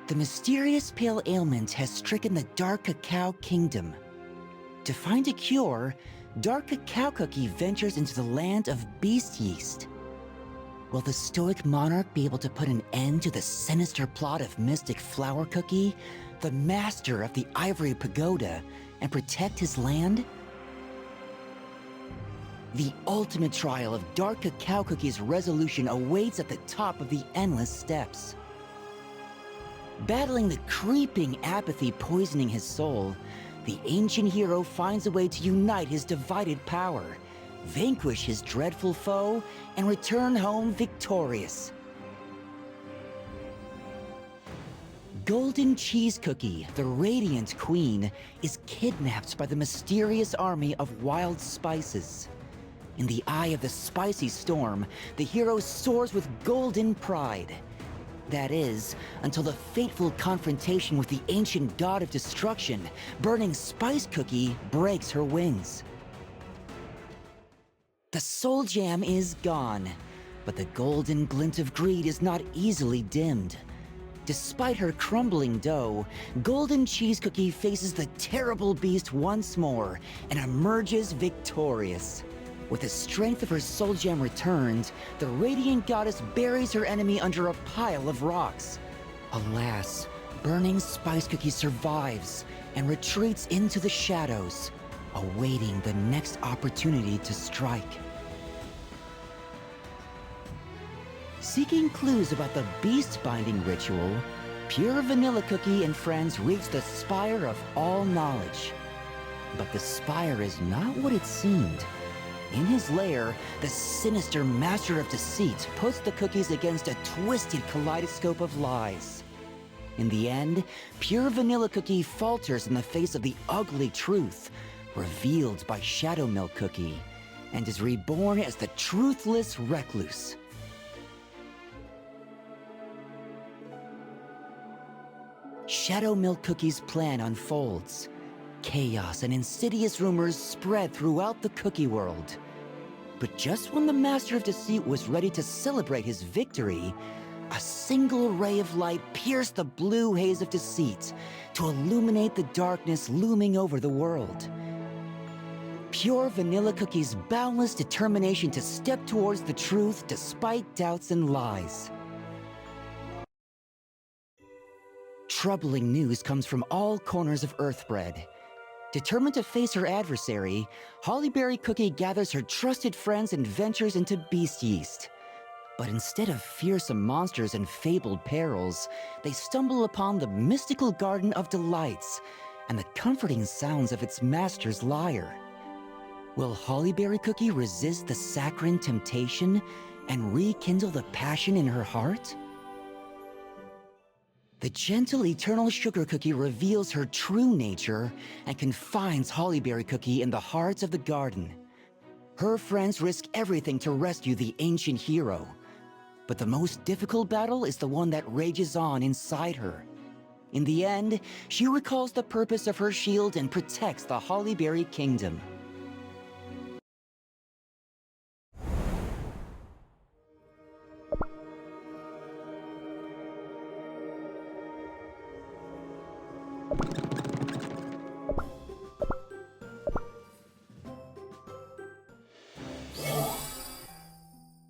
The mysterious pale ailment has stricken the Dark Cacao Kingdom. To find a cure, Dark Cacao Cookie ventures into the land of Beast Yeast. Will the stoic monarch be able to put an end to the sinister plot of Mystic Flower Cookie, the master of the Ivory Pagoda, and protect his land? The ultimate trial of Dark Cacao Cookie's resolution awaits at the top of the endless steps. Battling the creeping apathy poisoning his soul, the ancient hero finds a way to unite his divided power, vanquish his dreadful foe, and return home victorious. Golden Cheese Cookie, the Radiant Queen, is kidnapped by the mysterious army of wild spices. In the eye of the spicy storm, the hero soars with golden pride. That is, until the fateful confrontation with the ancient god of destruction, Burning Spice Cookie, breaks her wings. The soul jam is gone, but the golden glint of greed is not easily dimmed. Despite her crumbling dough, Golden Cheese Cookie faces the terrible beast once more and emerges victorious. With the strength of her soul gem returned, the radiant goddess buries her enemy under a pile of rocks. Alas, Burning Spice Cookie survives and retreats into the shadows, awaiting the next opportunity to strike. Seeking clues about the beast binding ritual, Pure Vanilla Cookie and friends reach the Spire of All Knowledge. But the spire is not what it seemed. In his lair, the sinister Master of Deceit puts the cookies against a twisted kaleidoscope of lies. In the end, Pure Vanilla Cookie falters in the face of the ugly truth, revealed by Shadow Milk Cookie, and is reborn as the truthless recluse. Shadow Milk Cookie's plan unfolds. Chaos and insidious rumors spread throughout the cookie world. But just when the Master of Deceit was ready to celebrate his victory, a single ray of light pierced the blue haze of deceit to illuminate the darkness looming over the world. Pure Vanilla Cookie's boundless determination to step towards the truth despite doubts and lies. Troubling news comes from all corners of Earthbread. Determined to face her adversary, Hollyberry Cookie gathers her trusted friends and ventures into Beast Yeast. But instead of fearsome monsters and fabled perils, they stumble upon the mystical Garden of Delights and the comforting sounds of its master's lyre. Will Hollyberry Cookie resist the saccharine temptation and rekindle the passion in her heart? The gentle Eternal Sugar Cookie reveals her true nature and confines Hollyberry Cookie in the heart of the garden. Her friends risk everything to rescue the ancient hero. But the most difficult battle is the one that rages on inside her. In the end, she recalls the purpose of her shield and protects the Hollyberry Kingdom.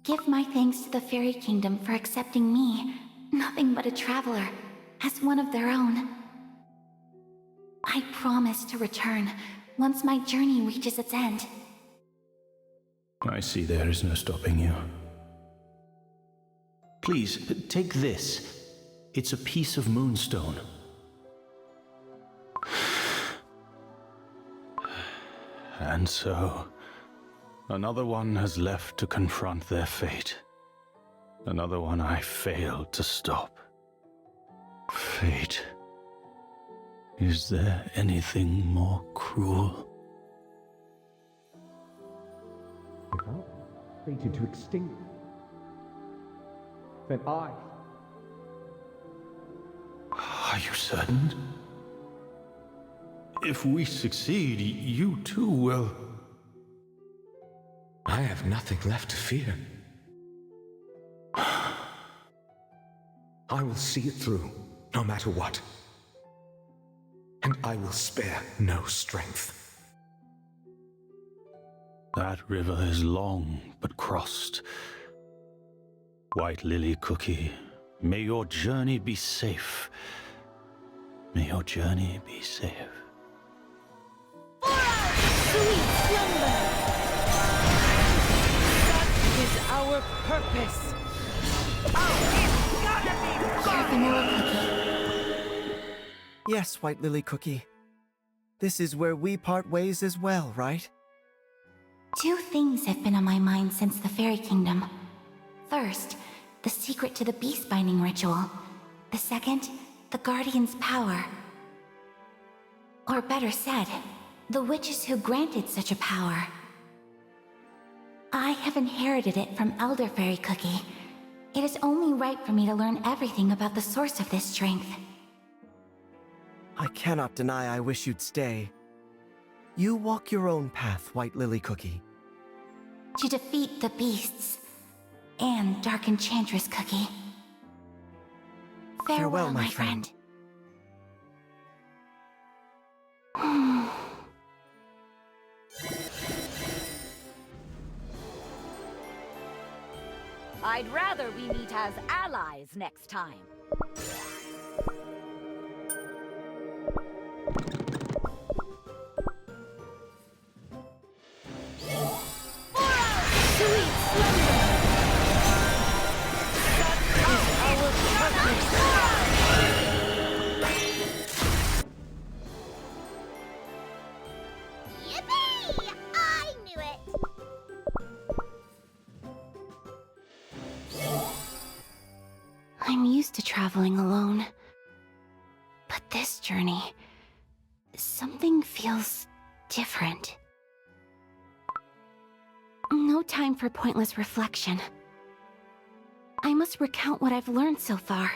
Give my thanks to the Fairy Kingdom for accepting me, nothing but a traveler, as one of their own. I promise to return once my journey reaches its end. I see there is no stopping you. Please, take this. It's a piece of moonstone. And so, another one has left to confront their fate. Another one I failed to stop. Fate. Is there anything more cruel? If I'm fated to extinct, then I... Are you certain? If we succeed, you too will... I have nothing left to fear. I will see it through. no matter what. And I will spare no strength. That river is long but crossed. White Lily Cookie, may your journey be safe. May your journey be safe. Sweet slumber! That is our purpose! Pure vanilla cookie. Yes, White Lily Cookie. This is where we part ways as well, right? Two things have been on my mind since the Fairy Kingdom. First, the secret to the beast binding ritual. The second, the Guardian's power. Or better said, the witches who granted such a power. I have inherited it from Elder Fairy Cookie. It is only right for me to learn everything about the source of this strength. I cannot deny I wish you'd stay. You walk your own path, White Lily Cookie. To defeat the beasts and Dark Enchantress Cookie. Farewell, my friend. I'd rather we meet as allies next time. Sweet slumber! That is our purpose! Yippee! I knew it! I'm used to traveling alone. But this journey, something feels different. No time for pointless reflection. I must recount what I've learned so far.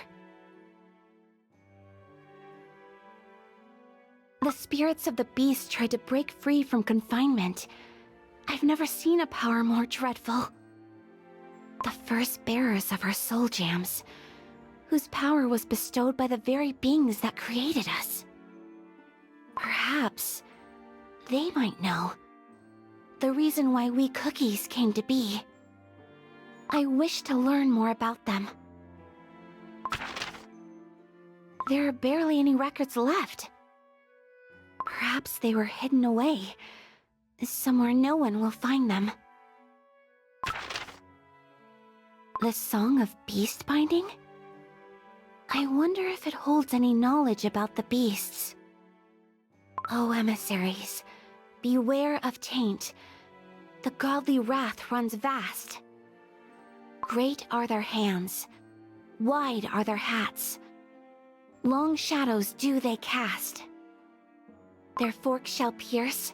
The spirits of the beast tried to break free from confinement. I've never seen a power more dreadful. The first bearers of our soul gems, whose power was bestowed by the very beings that created us. Perhaps they might know the reason why we cookies came to be. I wish to learn more about them. There are barely any records left. Perhaps they were hidden away, somewhere no one will find them. The Song of Beast Binding? I wonder if it holds any knowledge about the beasts. O emissaries, beware of taint. The godly wrath runs vast. Great are their hands, wide are their hats. Long shadows do they cast. Their forks shall pierce,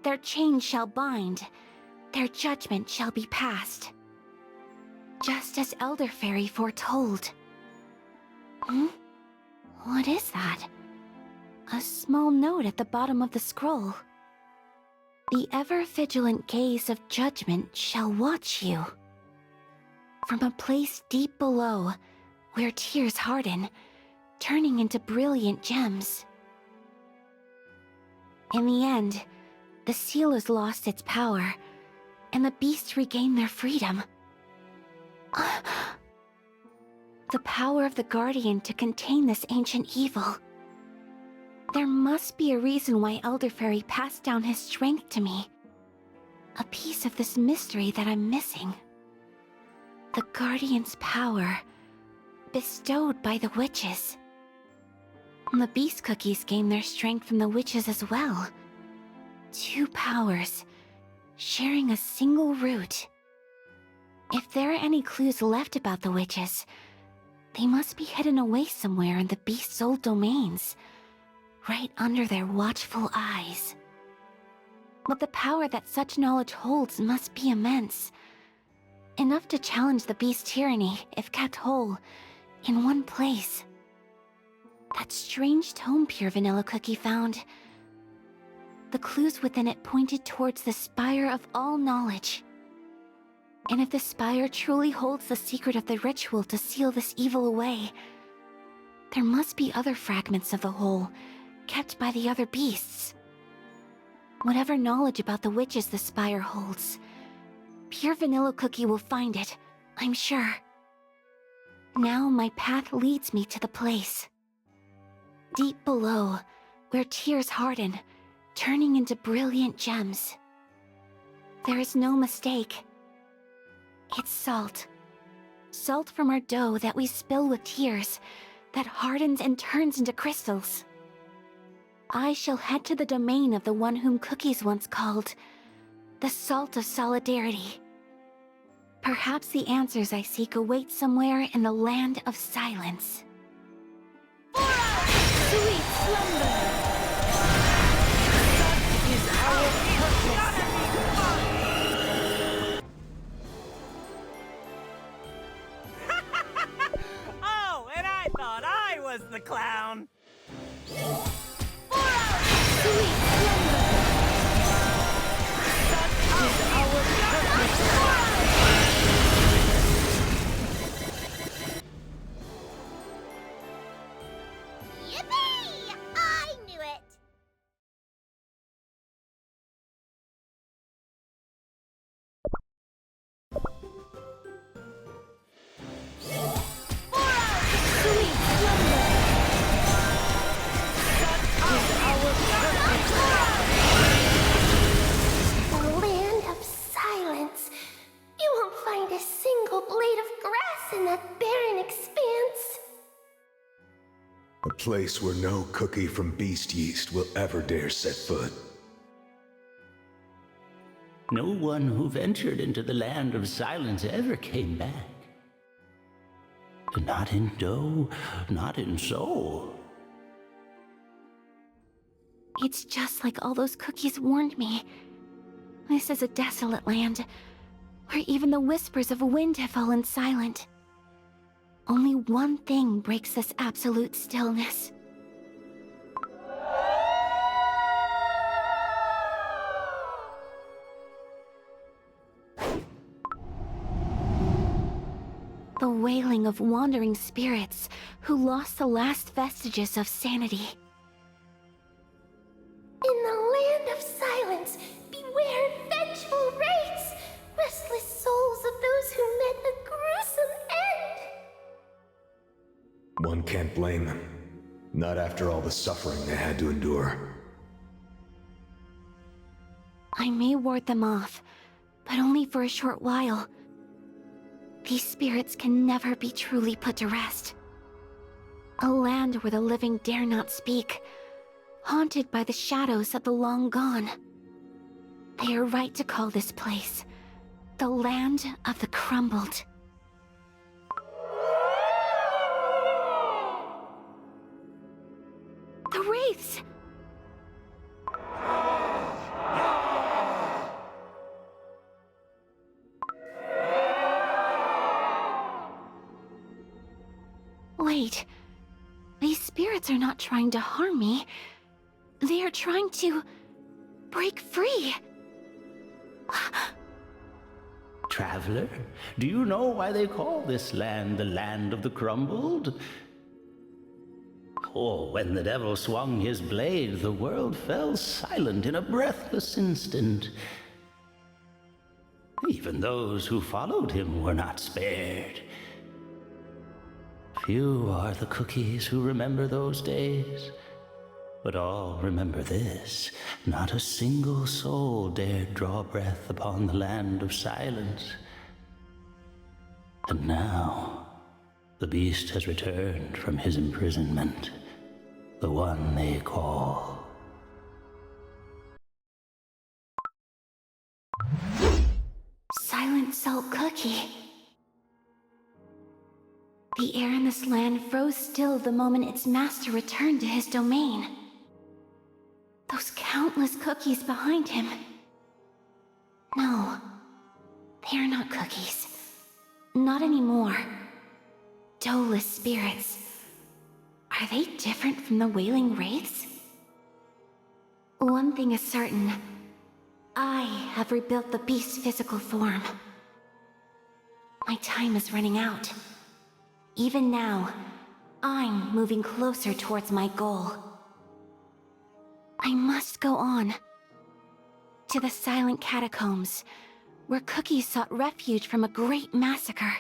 their chains shall bind, their judgment shall be passed. Just as Elder Fairy foretold. What is that? A small note at the bottom of the scroll. The ever-vigilant gaze of judgment shall watch you. From a place deep below, where tears harden, turning into brilliant gems. In the end, the seal has lost its power, and the beasts regain their freedom. The power of the Guardian to contain this ancient evil. There must be a reason why Elder Fairy passed down his strength to me. A piece of this mystery that I'm missing. The Guardian's power, bestowed by the witches. The beast cookies gain their strength from the witches as well. Two powers, sharing a single root. If there are any clues left about the witches, they must be hidden away somewhere in the beast's old domains, right under their watchful eyes. But the power that such knowledge holds must be immense. Enough to challenge the beast's tyranny if kept whole, in one place. That strange tome Pure Vanilla Cookie found. The clues within it pointed towards the Spire of all knowledge. And if the Spire truly holds the secret of the ritual to seal this evil away, There must be other fragments of the whole, kept by the other beasts. Whatever knowledge about the witches the spire holds, Pure Vanilla Cookie will find it, I'm sure. Now my path leads me to the place. Deep below, where tears harden, turning into brilliant gems. There is no mistake. It's salt. Salt from our dough that we spill with tears, that hardens and turns into crystals. I shall head to the domain of the one whom Cookies once called the Salt of Solidarity. Perhaps the answers I seek await somewhere in the land of silence. Sweet slumber! Such is our purpose! Oh, and I thought I was the clown! Sweet slumber! Such is our purpose! Yippee! I knew it! Sweet slumber! Such is our purpose! The land of silence. You won't find a single blade of grass in that barren expanse. A place where no cookie from Beast Yeast will ever dare set foot. No one who ventured into the land of silence ever came back. Not in dough, not in soul. It's just like all those cookies warned me. This is a desolate land, where even the whispers of wind have fallen silent. Only one thing breaks this absolute stillness. The wailing of wandering spirits who lost the last vestiges of sanity. In the land of silence, beware vengeful wraiths, restless souls of those who met a gruesome end. One can't blame them. Not after all the suffering they had to endure. I may ward them off, but only for a short while. These spirits can never be truly put to rest. A land where the living dare not speak, haunted by the shadows of the long gone. They are right to call this place the land of the crumbled. The wraiths! Wait, these spirits are not trying to harm me. They are trying to break free. Traveler, do you know why they call this land the land of the crumbled? Oh, when the devil swung his blade, the world fell silent in a breathless instant. Even those who followed him were not spared. Few are the cookies who remember those days, but all remember this. Not a single soul dared draw breath upon the land of silence. And now, the beast has returned from his imprisonment, the one they call Silent Salt Cookie. The air in this land froze still the moment its master returned to his domain. Those countless cookies behind him. No, they are not cookies. Not anymore. Doughless spirits. Are they different from the wailing wraiths? One thing is certain. I have rebuilt the beast's physical form. My time is running out. Even now, I'm moving closer towards my goal. I must go on. To the silent catacombs, where Cookie sought refuge from a great massacre.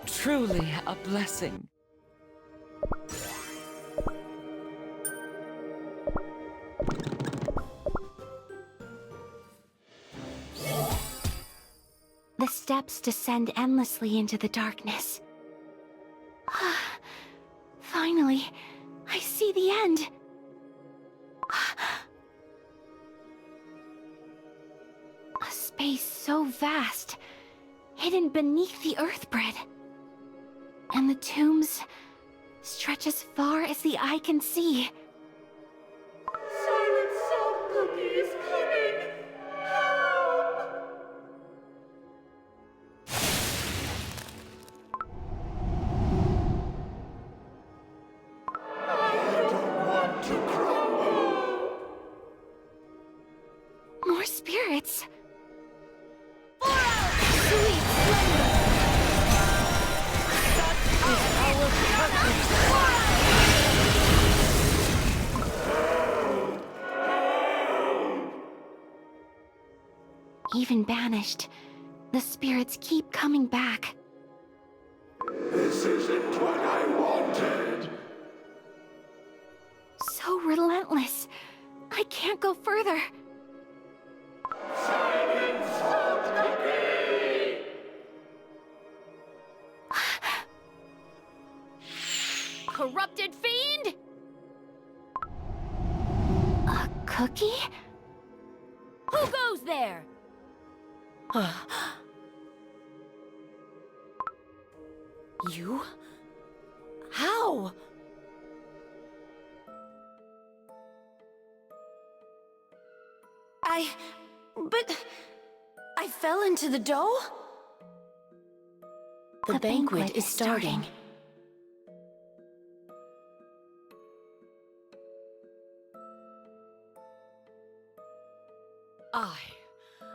Truly a blessing. The steps descend endlessly into the darkness. Finally, I see the end. A space so vast, hidden beneath the earthbred. And the tombs stretch as far as the eye can see. Silent Salt Cookie is coming! Help! I don't want to crumble! More spirits. Sweet slumber! Even banished, the spirits keep coming back. This isn't what I wanted. So relentless. I can't go further. Silent Salt Cookie! Corrupted fiend! A cookie? Who goes there? You? How? But I fell into the dough? The banquet is starting.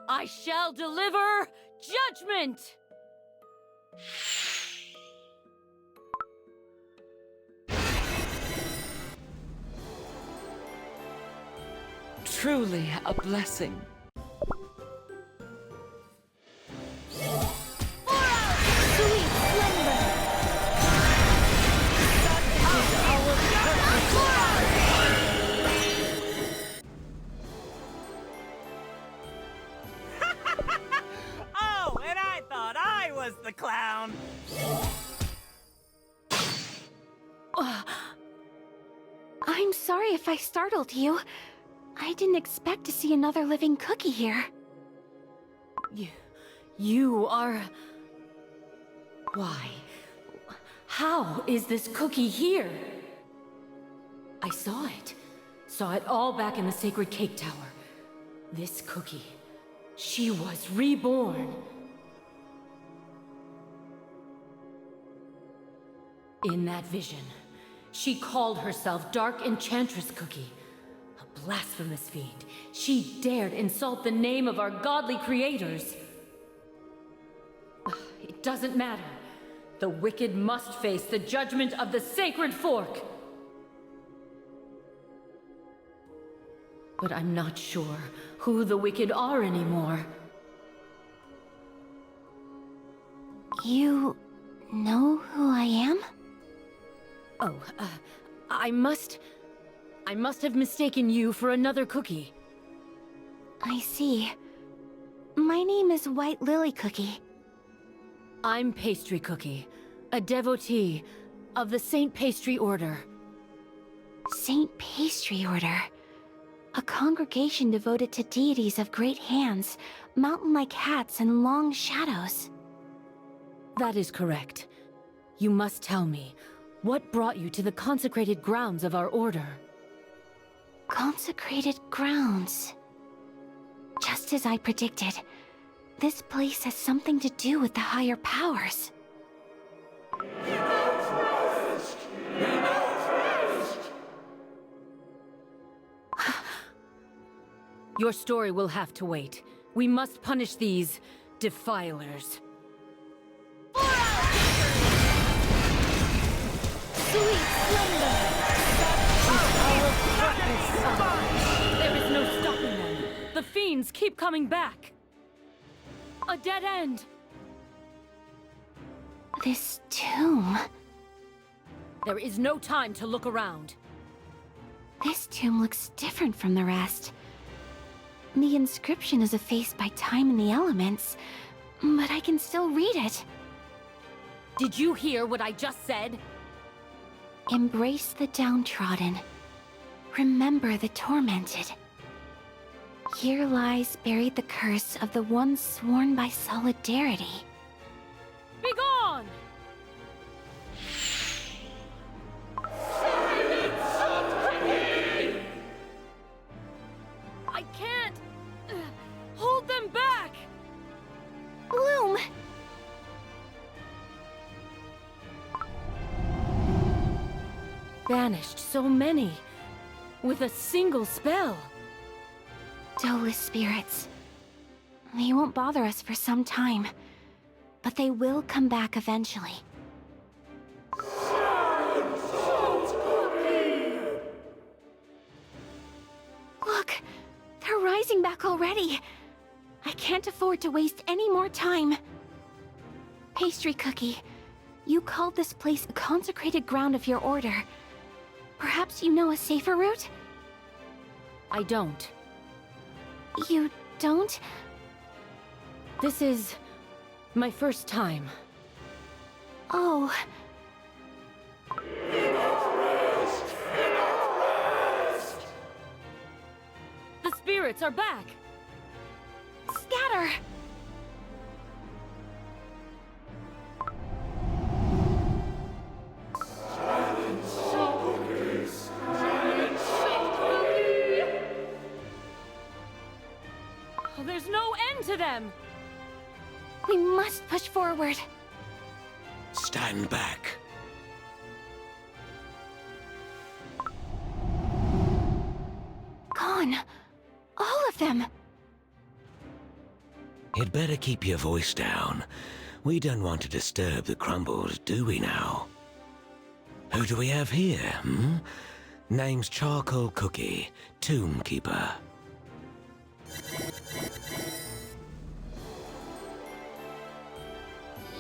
I shall deliver judgment! Truly a blessing. Sweet slumber! Oh, and I thought I was the clown! I'm sorry if I startled you. I didn't expect to see another living cookie here. You are... Why? How is this cookie here? I saw it. Saw it all back in the Sacred Cake Tower. This cookie, she was reborn. In that vision, she called herself Dark Enchantress Cookie. A blasphemous fiend. She dared insult the name of our godly creators. It doesn't matter. The wicked must face the judgment of the Sacred Fork. But I'm not sure who the wicked are anymore. You know who I am? Oh, I must have mistaken you for another cookie. I see. My name is White Lily Cookie. I'm Pastry Cookie, a devotee of the Saint Pastry Order. Saint Pastry Order. A congregation devoted to deities of great hands, mountain-like hats, and long shadows. That is correct. You must tell me, what brought you to the consecrated grounds of our order? Consecrated grounds. Just as I predicted, this place has something to do with the higher powers. Your story will have to wait. We must punish these defilers. Sweet slumber! There is no stopping them. The fiends keep coming back. A dead end. This tomb... There is no time to look around. This tomb looks different from the rest. The inscription is effaced by time and the elements, but I can still read it. Did you hear what I just said? Embrace the downtrodden. Remember the tormented. Here lies buried the curse of the ones sworn by solidarity. Begone! I can't hold them back! Bloom! Banished so many with a single spell. Dolus spirits. They won't bother us for some time, but they will come back eventually. Look, they're rising back already. I can't afford to waste any more time. Pastry Cookie, you called this place a consecrated ground of your order. Perhaps you know a safer route? I don't. You don't? This is my first time. Oh. The spirits are back! Scatter! There's no end to them! We must push forward. Stand back. Gone. All of them. You'd better keep your voice down. We don't want to disturb the crumbles, do we now? Who do we have here, hmm? Name's Charcoal Cookie, Tomb Keeper.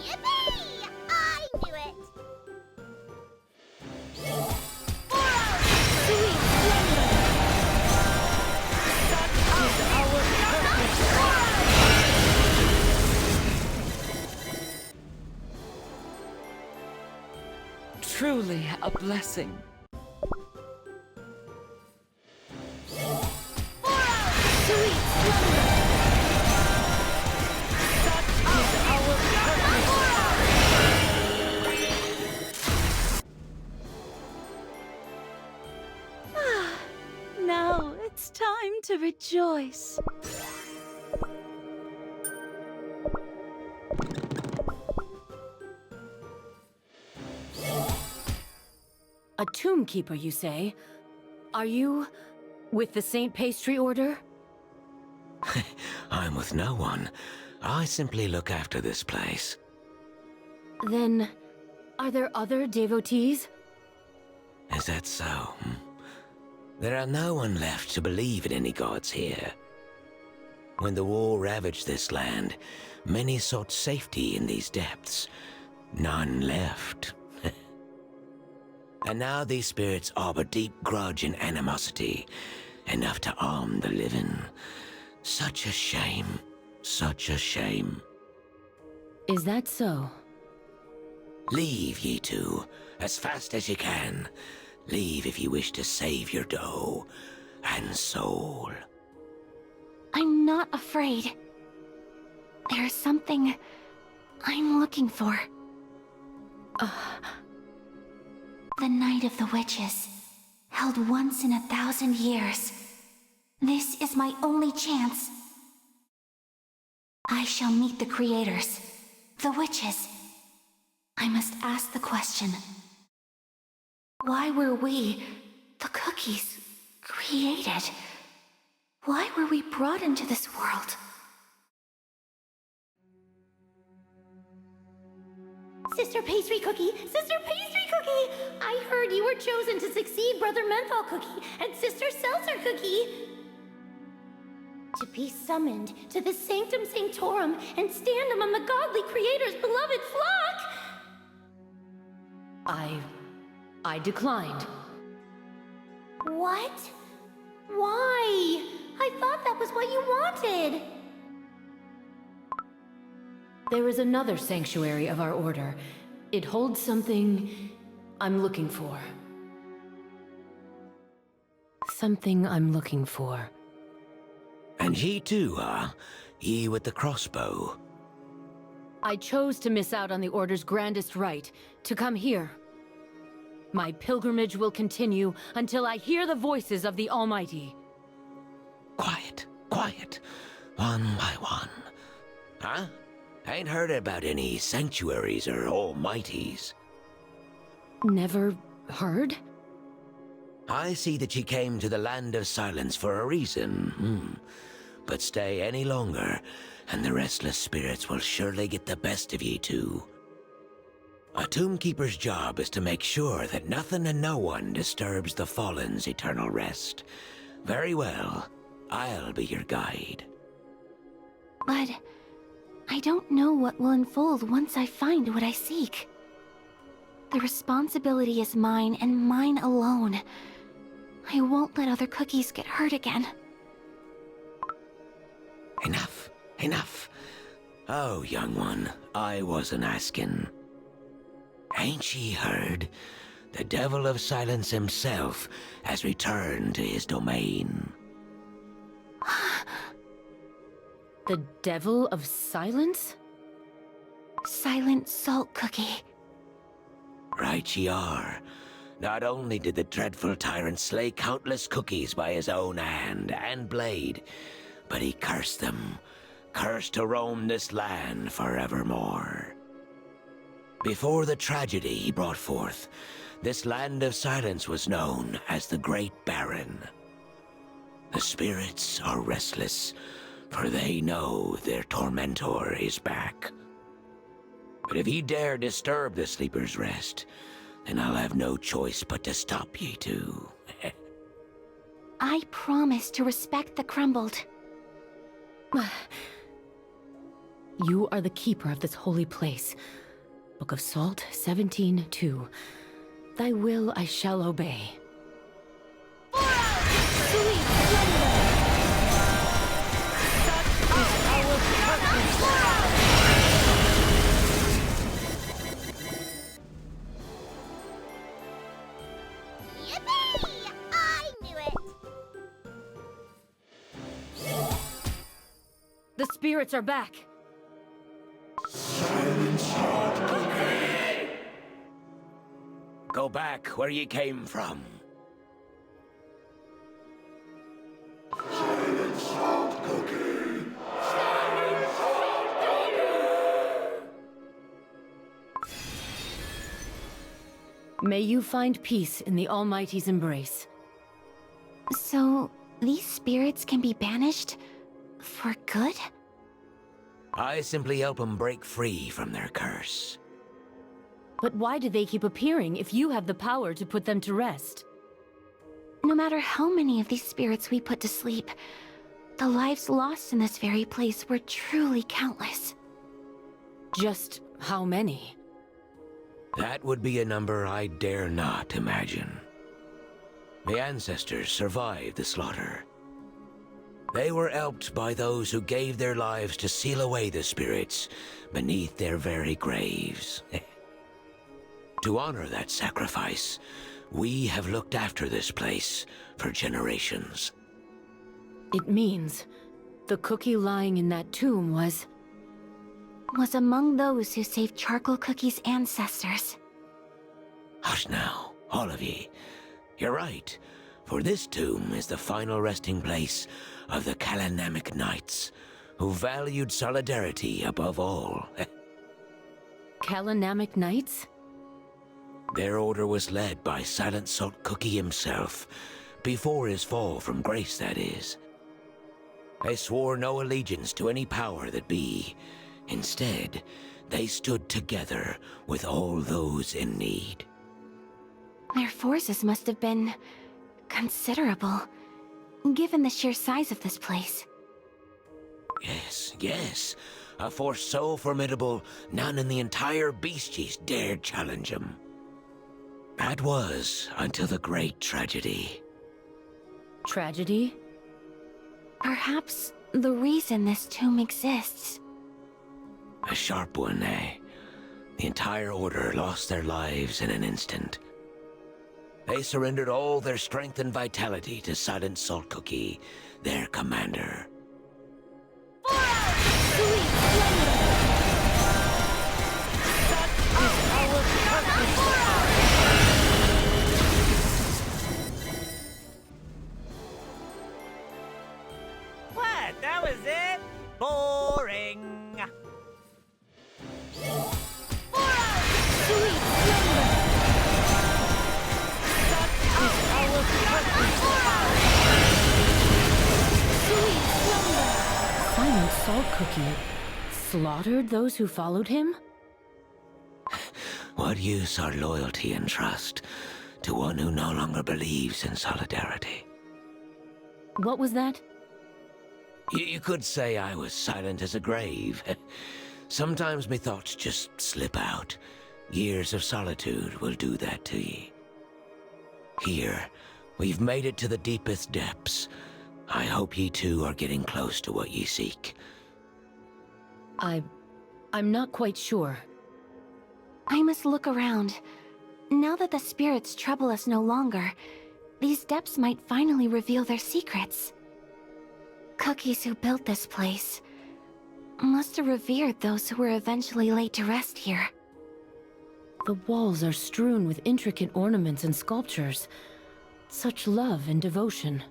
Yippee! I knew it! Truly a blessing. Now it's time to rejoice. A tomb keeper, you say? Are you with the Saint Pastry Order? I'm with no one. I simply look after this place. Then, are there other devotees? Is that so? There are no one left to believe in any gods here. When the war ravaged this land, many sought safety in these depths. None left. And now these spirits harbor deep grudge and animosity, enough to harm the living. Such a shame. Such a shame. Is that so? Leave, ye two, as fast as you can. Leave if you wish to save your dough and soul. I'm not afraid. There's something I'm looking for. The Night of the Witches, held once in 1,000 years. This is my only chance. I shall meet the creators, the witches. I must ask the question. Why were we, the cookies, created? Why were we brought into this world? Sister Pastry Cookie! Sister Pastry Cookie! I heard you were chosen to succeed Brother Menthol Cookie and Sister Seltzer Cookie! To be summoned to the Sanctum Sanctorum and stand among the godly creator's beloved flock! I declined. What? Why? I thought that was what you wanted! There is another sanctuary of our order. It holds something I'm looking for. Something I'm looking for. And ye too, huh? Ye with the crossbow. I chose to miss out on the Order's grandest rite, to come here. My pilgrimage will continue until I hear the voices of the Almighty. Quiet, quiet. One by one. Huh? Ain't heard about any sanctuaries or almighties. Never heard? I see that ye came to the Land of Silence for a reason. But stay any longer, and the restless spirits will surely get the best of ye too. A Tombkeeper's job is to make sure that nothing and no one disturbs the Fallen's eternal rest. Very well. I'll be your guide. But I don't know what will unfold once I find what I seek. The responsibility is mine and mine alone. I won't let other cookies get hurt again. Enough, enough. Oh, young one, I wasn't asking. Ain't ye heard? The Devil of Silence himself has returned to his domain. The Devil of Silence? Silent Salt Cookie. Right ye are. Not only did the dreadful tyrant slay countless cookies by his own hand and blade, but he cursed them, cursed to roam this land forevermore. Before the tragedy he brought forth, this Land of Silence was known as the Great Barren. The spirits are restless, for they know their tormentor is back. But if ye dare disturb the sleeper's rest, then I'll have no choice but to stop ye too. I promise to respect the Crumbled. You are the keeper of this holy place. Book of Salt 17:2. Thy will I shall obey. Yippee! I knew it! The spirits are back. Go back where ye came from. May you find peace in the Almighty's embrace. So, these spirits can be banished? For good? I simply help them break free from their curse. But why do they keep appearing if you have the power to put them to rest? No matter how many of these spirits we put to sleep, the lives lost in this very place were truly countless. Just how many? That would be a number I dare not imagine. The ancestors survived the slaughter. They were helped by those who gave their lives to seal away the spirits beneath their very graves. To honor that sacrifice, we have looked after this place for generations. It means the cookie lying in that tomb was among those who saved Charcoal Cookie's ancestors. Hush now, all of ye. You're right, for this tomb is the final resting place of the Kalanamic Knights, who valued solidarity above all. Kalanamic Knights? Their order was led by Silent Salt Cookie himself, before his fall from grace, that is. They swore no allegiance to any power that be, Instead, they stood together with all those in need. Their forces must have been considerable, given the sheer size of this place. Yes. A force so formidable, none in the entire Beast Yeast dared challenge him. That was until the great tragedy. Tragedy? Perhaps the reason this tomb exists. A sharp one, eh? The entire Order lost their lives in an instant. They surrendered all their strength and vitality to Silent Salt Cookie, their commander. What? That was it? Boring. Silent Salt Cookie slaughtered those who followed him? What use are loyalty and trust to one who no longer believes in solidarity? What was that? You could say I was silent as a grave. Sometimes me thoughts just slip out. Years of solitude will do that to ye. Here, we've made it to the deepest depths. I hope ye too are getting close to what ye seek. I'm not quite sure. I must look around. Now that the spirits trouble us no longer, these depths might finally reveal their secrets. Cookies who built this place must have revered those who were eventually laid to rest here. The walls are strewn with intricate ornaments and sculptures. Such love and devotion.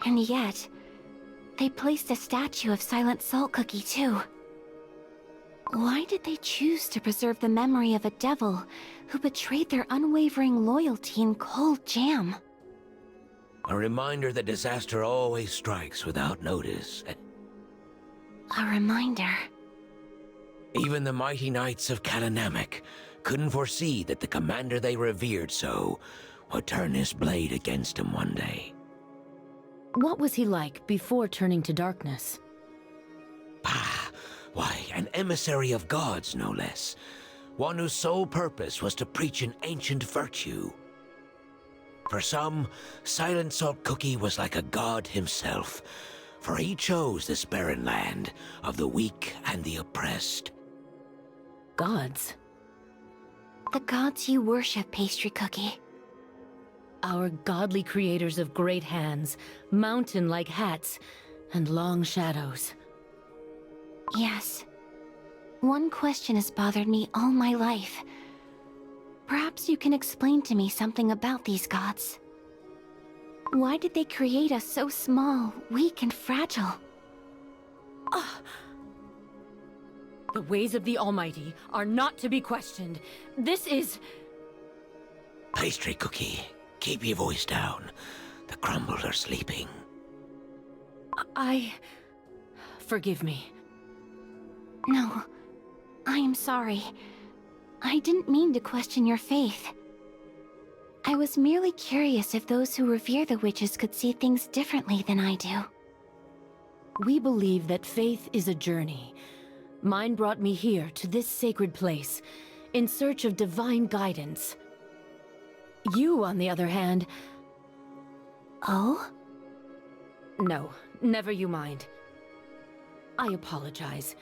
And yet, they placed a statue of Silent Salt Cookie too. Why did they choose to preserve the memory of a devil who betrayed their unwavering loyalty in cold jam? A reminder that disaster always strikes without notice. A reminder. Even the mighty knights of Kalanamek couldn't foresee that the commander they revered so would turn his blade against him one day. What was he like before turning to darkness? Why, an emissary of gods, no less. One whose sole purpose was to preach an ancient virtue. For some, Silent Salt Cookie was like a god himself, for he chose this barren land of the weak and the oppressed. Gods? The gods you worship, Pastry Cookie. Our godly creators of great hands, mountain-like hats, and long shadows. Yes. One question has bothered me all my life. Perhaps you can explain to me something about these gods. Why did they create us so small, weak, and fragile? The ways of the Almighty are not to be questioned. This is... Pastry Cookie, keep your voice down. The crumbles are sleeping. Forgive me. No, I am sorry. I didn't mean to question your faith. I was merely curious if those who revere the witches could see things differently than I do. We believe that faith is a journey. Mine brought me here to this sacred place, in search of divine guidance. You, on the other hand... Oh? No, never you mind. I apologize.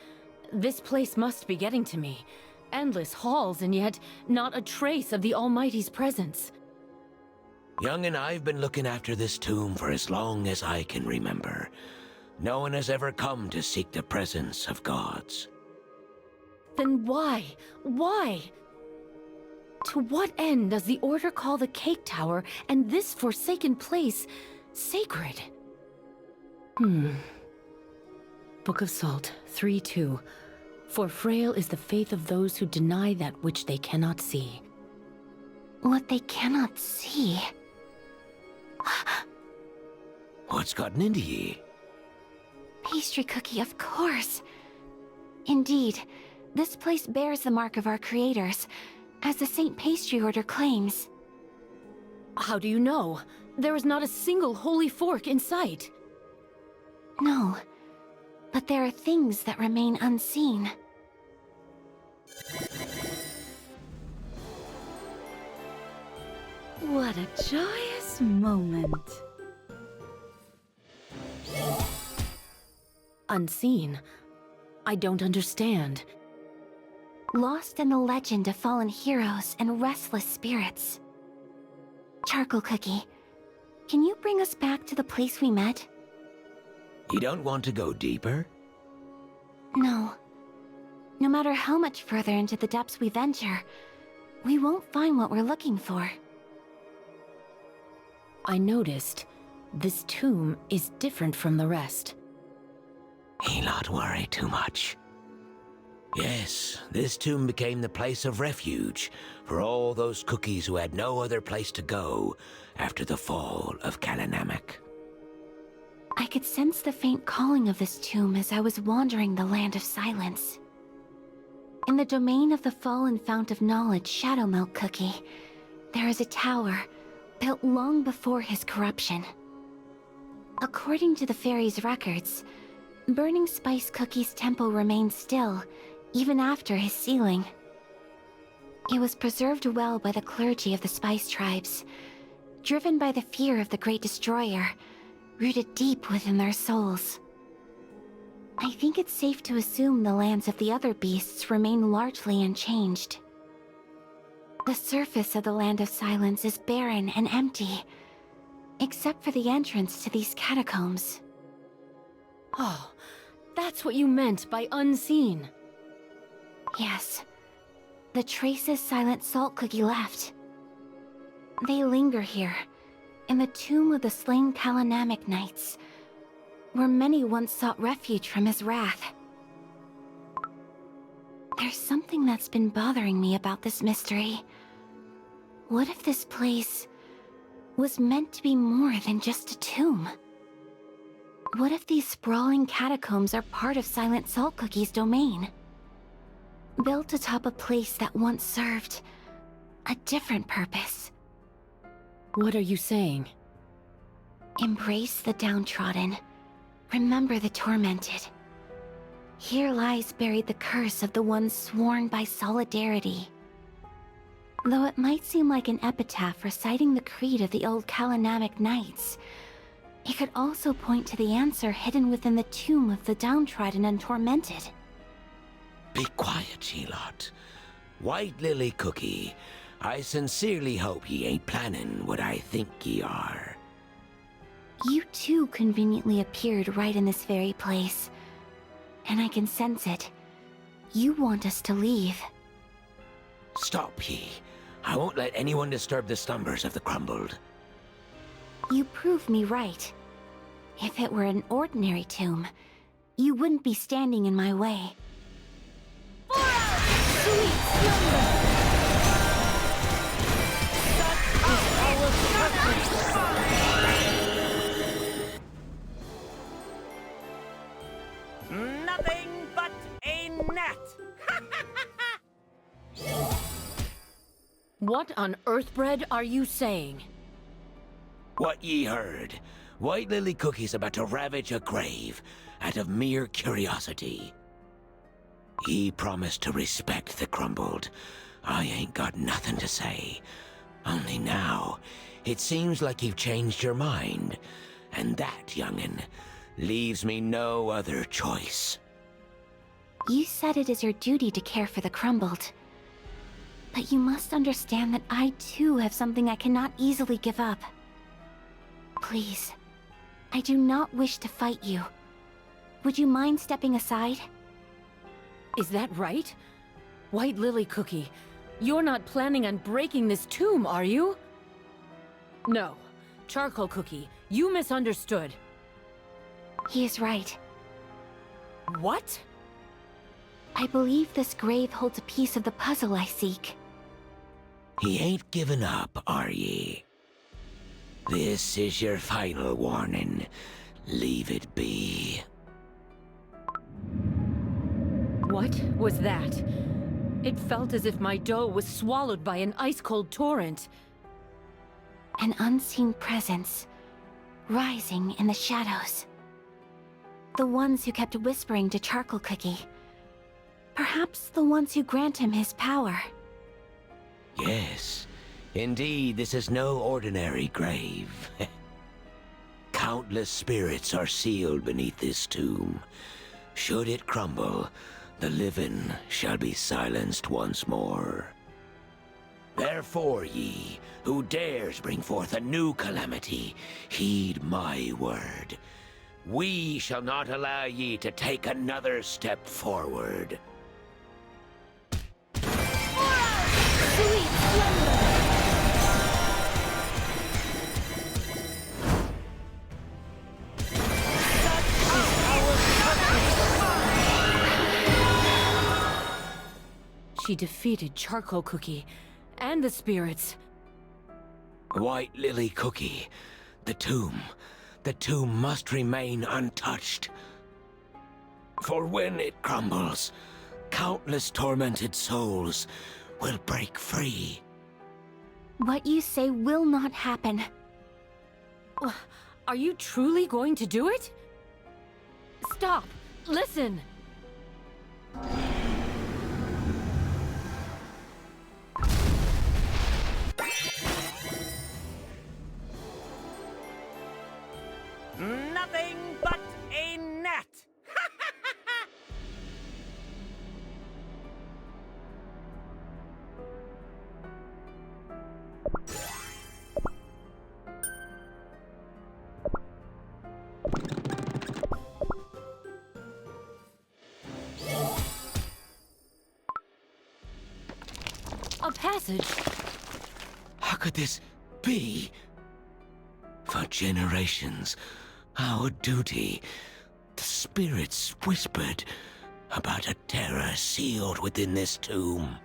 This place must be getting to me. Endless halls, and yet not a trace of the Almighty's presence. Young and I've been looking after this tomb for as long as I can remember. No one has ever come to seek the presence of gods. Then why? Why? To what end does the Order call the Cake Tower and this forsaken place sacred? Book of Salt 3:2. For frail is the faith of those who deny that which they cannot see. What they cannot see? What's gotten into ye? Pastry Cookie, of course. Indeed, this place bears the mark of our creators, as the Saint Pastry Order claims. How do you know? There is not a single holy fork in sight. No, but there are things that remain unseen. What a joyous moment. Unseen? I don't understand. Lost in the legend of fallen heroes and restless spirits. Charcoal Cookie, can you bring us back to the place we met? You don't want to go deeper? No. No matter how much further into the depths we venture, we won't find what we're looking for. I noticed this tomb is different from the rest. He not worry too much. Yes, this tomb became the place of refuge for all those cookies who had no other place to go after the fall of Kalanamak. I could sense the faint calling of this tomb as I was wandering the Land of Silence. In the domain of the fallen Fount of Knowledge, Shadow Milk Cookie, there is a tower built long before his corruption. According to the fairy's records, Burning Spice Cookie's temple remained still, even after his sealing. It was preserved well by the clergy of the Spice Tribes, driven by the fear of the Great Destroyer, rooted deep within their souls. I think it's safe to assume the lands of the other beasts remain largely unchanged. The surface of the Land of Silence is barren and empty, except for the entrance to these catacombs. Oh, that's what you meant by unseen. Yes. The traces Silent Salt Cookie left. They linger here, in the tomb of the slain Kalanamak Knights, where many once sought refuge from his wrath. There's something that's been bothering me about this mystery. What if this place was meant to be more than just a tomb? What if these sprawling catacombs are part of Silent Salt Cookie's domain? Built atop a place that once served a different purpose. What are you saying? Embrace the downtrodden. Remember the tormented. Here lies buried the curse of the ones sworn by solidarity. Though it might seem like an epitaph reciting the creed of the old Kalanamak Knights, it could also point to the answer hidden within the tomb of the downtrodden and tormented. Be quiet, Sheilot. White Lily Cookie, I sincerely hope ye ain't planning what I think ye are. You too conveniently appeared right in this very place. And I can sense it. You want us to leave. Stop ye. I won't let anyone disturb the slumbers of the crumbled. You prove me right. If it were an ordinary tomb, you wouldn't be standing in my way. Sweet slumber! Nothing but a net! What on earth, Bread, are you saying? What ye heard. White Lily Cookie's about to ravage a grave out of mere curiosity. Ye promised to respect the crumbled. I ain't got nothing to say. Only now, it seems like you've changed your mind. And that, young'un, leaves me no other choice. You said it is your duty to care for the crumbled. But you must understand that I too have something I cannot easily give up. Please, I do not wish to fight you. Would you mind stepping aside? Is that right? White Lily Cookie, you're not planning on breaking this tomb, are you? No. Charcoal Cookie, you misunderstood. He is right. What? I believe this grave holds a piece of the puzzle I seek. Ye ain't given up, are ye? This is your final warning. Leave it be. What was that? It felt as if my dough was swallowed by an ice-cold torrent. An unseen presence, rising in the shadows. The ones who kept whispering to Charcoal Cookie. Perhaps the ones who grant him his power. Yes, indeed, this is no ordinary grave. Countless spirits are sealed beneath this tomb. Should it crumble, the living shall be silenced once more. Therefore, ye, who dares bring forth a new calamity, heed my word. We shall not allow ye to take another step forward. Sweet slumber! She defeated Charcoal Cookie and the spirits. White Lily Cookie, the tomb must remain untouched. For when it crumbles, countless tormented souls will break free. What you say will not happen. Are you truly going to do it? Stop! Listen! Nothing but a net! A passage! How could this be? For generations, our duty, the spirits whispered about a terror sealed within this tomb.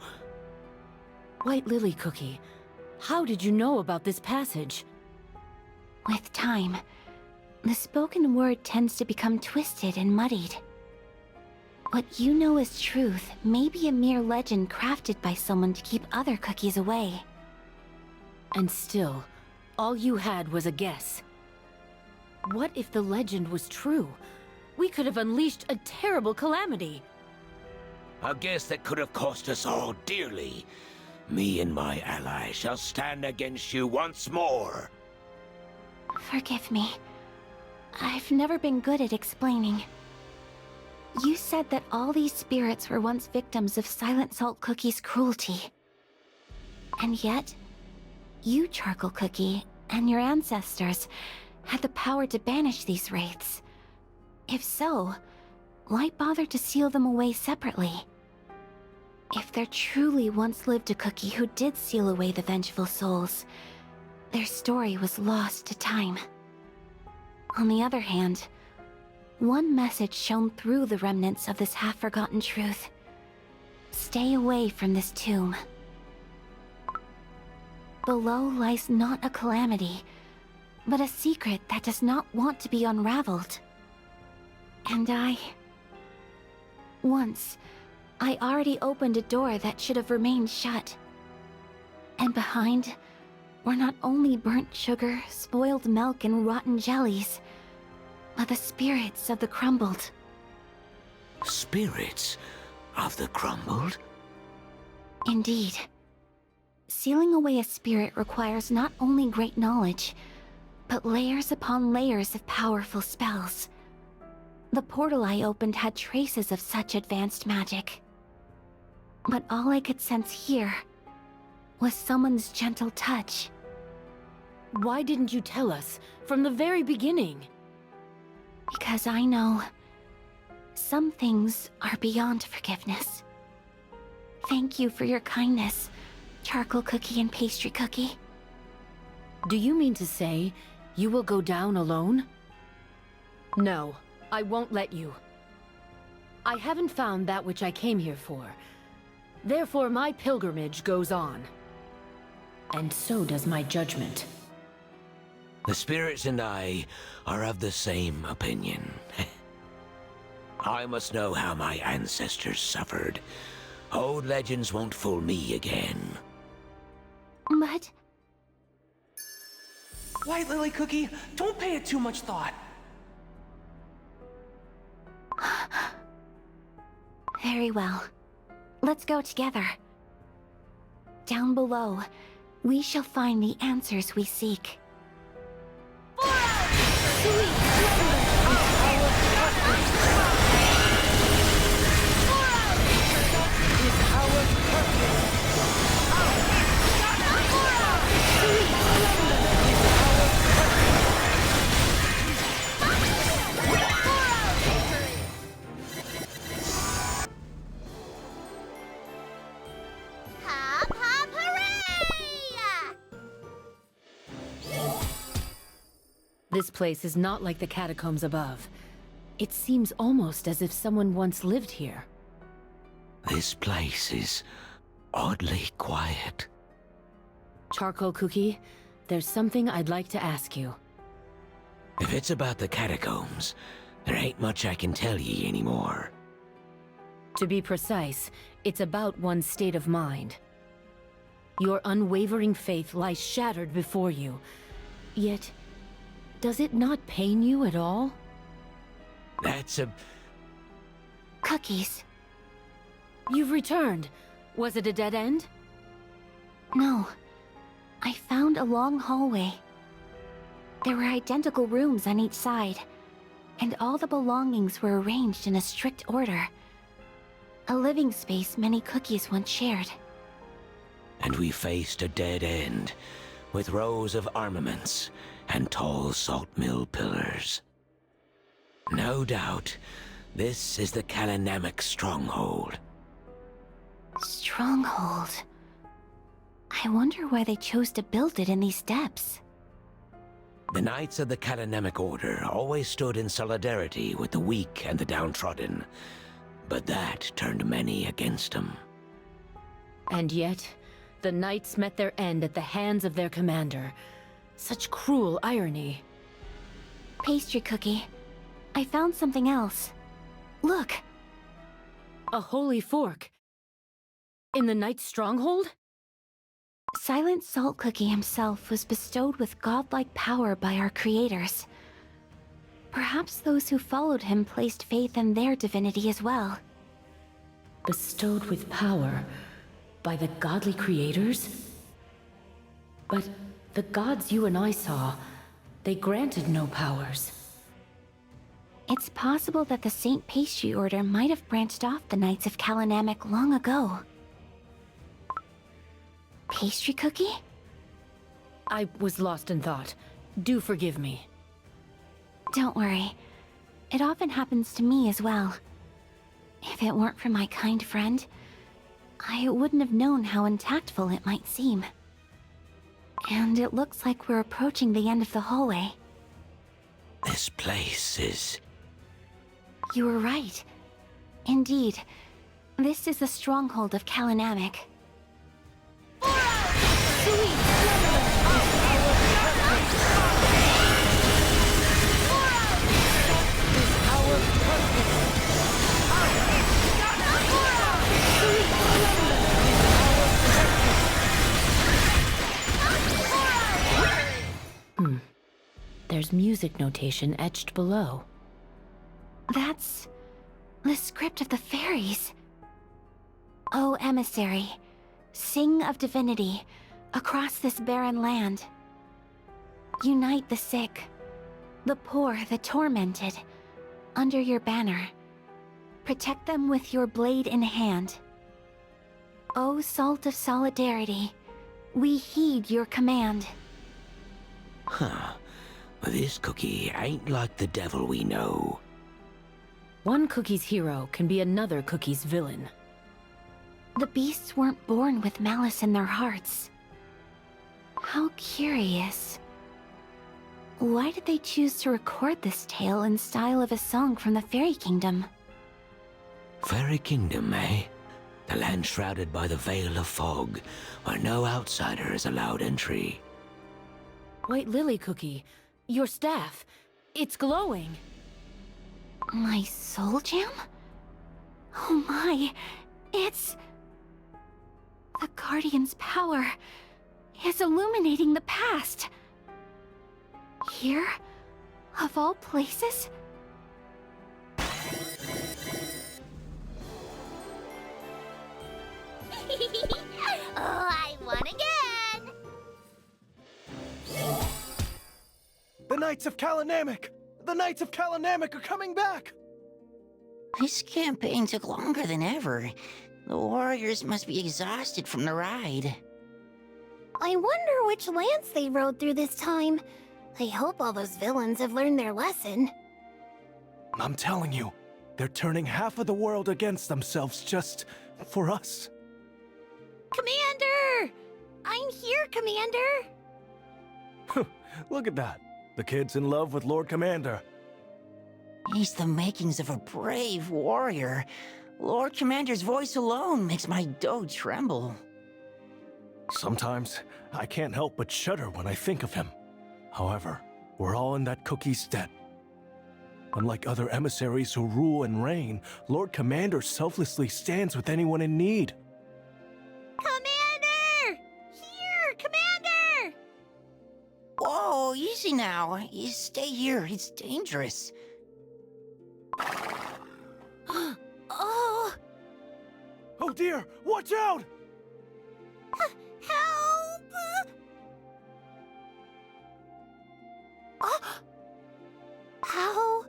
White Lily Cookie, how did you know about this passage? With time, the spoken word tends to become twisted and muddied. What you know is truth may be a mere legend crafted by someone to keep other cookies away. And still, all you had was a guess. What if the legend was true? We could have unleashed a terrible calamity. A guess that could have cost us all dearly. Me and my ally shall stand against you once more. Forgive me. I've never been good at explaining. You said that all these spirits were once victims of Silent Salt Cookie's cruelty. And yet, you, Charcoal Cookie, and your ancestors had the power to banish these wraiths. If so, why bother to seal them away separately? If there truly once lived a cookie who did seal away the vengeful souls, their story was lost to time. On the other hand, one message shone through the remnants of this half-forgotten truth. Stay away from this tomb. Below lies not a calamity, but a secret that does not want to be unraveled. And once, I already opened a door that should have remained shut. And behind were not only burnt sugar, spoiled milk, and rotten jellies, but the spirits of the crumbled. Spirits of the crumbled? Indeed. Sealing away a spirit requires not only great knowledge, but layers upon layers of powerful spells. The portal I opened had traces of such advanced magic. But all I could sense here was someone's gentle touch. Why didn't you tell us from the very beginning? Because I know some things are beyond forgiveness. Thank you for your kindness, Charcoal Cookie and Pastry Cookie. Do you mean to say you will go down alone? No, I won't let you. I haven't found that which I came here for. Therefore, my pilgrimage goes on. And so does my judgment. The spirits and I are of the same opinion. I must know how my ancestors suffered. Old legends won't fool me again. But White Lily Cookie, don't pay it too much thought. very well. Let's go together. Down below, we shall find the answers we seek. Hop, hop, hooray! This place is not like the catacombs above. It seems almost as if someone once lived here. This place is oddly quiet. Charcoal Cookie, there's something I'd like to ask you. If it's about the catacombs, there ain't much I can tell ye anymore. To be precise, it's about one's state of mind. Your unwavering faith lies shattered before you. Yet, does it not pain you at all? That's a... Cookies. You've returned. Was it a dead end? No. I found a long hallway. There were identical rooms on each side, and all the belongings were arranged in a strict order. A living space many cookies once shared. And we faced a dead end, with rows of armaments and tall salt mill pillars. No doubt, this is the Kalanamic stronghold. Stronghold. I wonder why they chose to build it in these depths. The Knights of the Kalanamic Order always stood in solidarity with the weak and the downtrodden, but that turned many against them. And yet, the Knights met their end at the hands of their commander. Such cruel irony. Pastry Cookie, I found something else. Look! A holy fork. In the Knight's stronghold? Silent Salt Cookie himself was bestowed with godlike power by our creators. Perhaps those who followed him placed faith in their divinity as well. Bestowed with power by the godly creators? But the gods you and I saw, they granted no powers. It's possible that the Saint Pastry Order might have branched off the Knights of Kalanamic long ago. Pastry Cookie? I was lost in thought. Do forgive me. Don't worry. It often happens to me as well. If it weren't for my kind friend, I wouldn't have known how untactful it might seem. And it looks like we're approaching the end of the hallway. This place is... You were right. Indeed, this is the stronghold of Kalanamic. There's music notation etched below. That's the script of the fairies. O emissary, sing of divinity across this barren land. Unite the sick, the poor, the tormented, under your banner. Protect them with your blade in hand. O salt of solidarity, we heed your command. Huh. This cookie ain't like the devil we know. One cookie's hero can be another cookie's villain. The beasts weren't born with malice in their hearts. How curious. Why did they choose to record this tale in style of a song from the Fairy Kingdom? Fairy Kingdom, eh? The land shrouded by the veil of fog, where no outsider is allowed entry. White Lily Cookie, your staff, it's glowing. My soul gem? Oh my, it's... The Guardian's power is illuminating the past. Here, of all places? Oh, I won again! The Knights of Kalanamic! The Knights of Kalanamic are coming back! This campaign took longer than ever. The warriors must be exhausted from the ride. I wonder which lands they rode through this time. I hope all those villains have learned their lesson. I'm telling you, they're turning half of the world against themselves just for us. Commander! I'm here, Commander! Look at that. The kid's in love with Lord Commander. He's the makings of a brave warrior. Lord Commander's voice alone makes my dough tremble. Sometimes I can't help but shudder when I think of him. However, we're all in that cookie's debt. Unlike other emissaries who rule and reign, Lord Commander selflessly stands with anyone in need. Commander! Here, Commander! Whoa, easy now. You stay here, it's dangerous. Oh! Oh dear, watch out! Help! How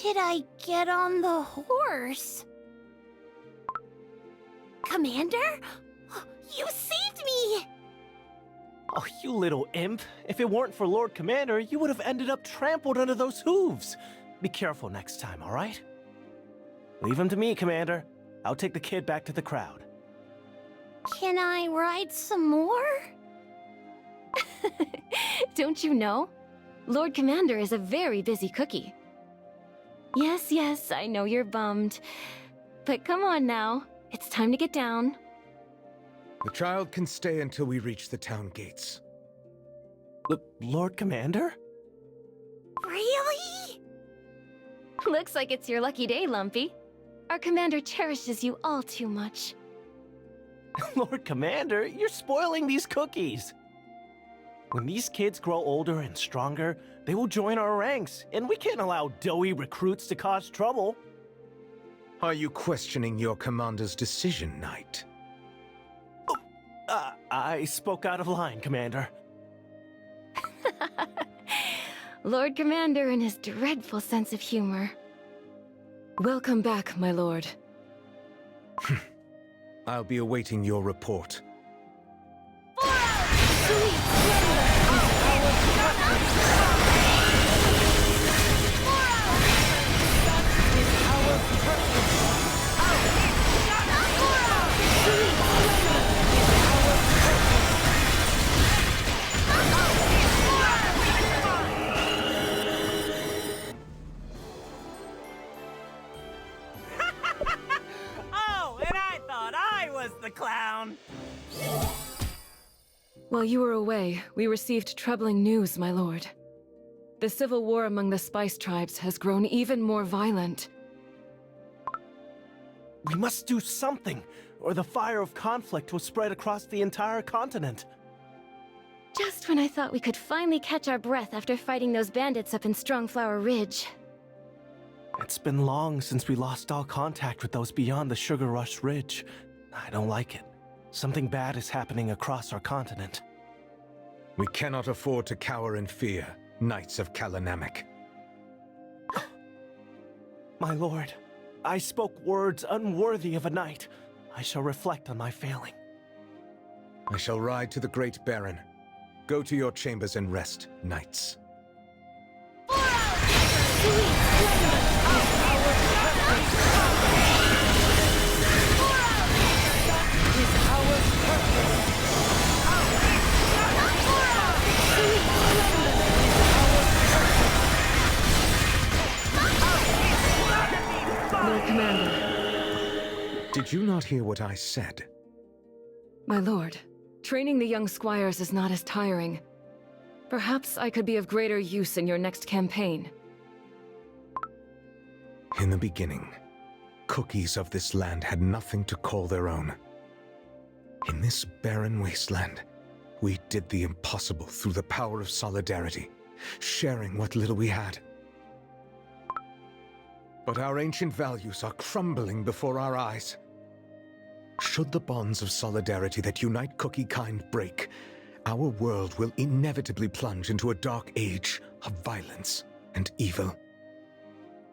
did I get on the horse? Commander? You saved me! Oh, you little imp. If it weren't for Lord Commander, you would have ended up trampled under those hooves. Be careful next time, all right? Leave him to me, Commander. I'll take the kid back to the crowd. Can I ride some more? Don't you know? Lord Commander is a very busy cookie. Yes, I know you're bummed. But come on now. It's time to get down. The child can stay until we reach the town gates. Lord Commander? Really? Looks like it's your lucky day, Lumpy. Our commander cherishes you all too much. Lord Commander, you're spoiling these cookies. When these kids grow older and stronger, they will join our ranks, and we can't allow doughy recruits to cause trouble. Are you questioning your commander's decision, Knight? I spoke out of line, Commander. Lord Commander and his dreadful sense of humor. Welcome back, my lord. I'll be awaiting your report. Oh, and I thought I was the clown! While you were away, we received troubling news, my lord. The civil war among the Spice Tribes has grown even more violent. We must do something, or the fire of conflict will spread across the entire continent. Just when I thought we could finally catch our breath after fighting those bandits up in Strongflower Ridge. It's been long since we lost all contact with those beyond the Sugar Rush Ridge. I don't like it. Something bad is happening across our continent. We cannot afford to cower in fear, Knights of Kalanamic. My lord, I spoke words unworthy of a knight. I shall reflect on my failing. I shall ride to the Great Baron. Go to your chambers and rest, knights. Lord Commander. Did you not hear what I said? My lord, training the young squires is not as tiring. Perhaps I could be of greater use in your next campaign. In the beginning, cookies of this land had nothing to call their own. In this barren wasteland, we did the impossible through the power of solidarity, sharing what little we had. But our ancient values are crumbling before our eyes. Should the bonds of solidarity that unite cookie kind break, our world will inevitably plunge into a dark age of violence and evil.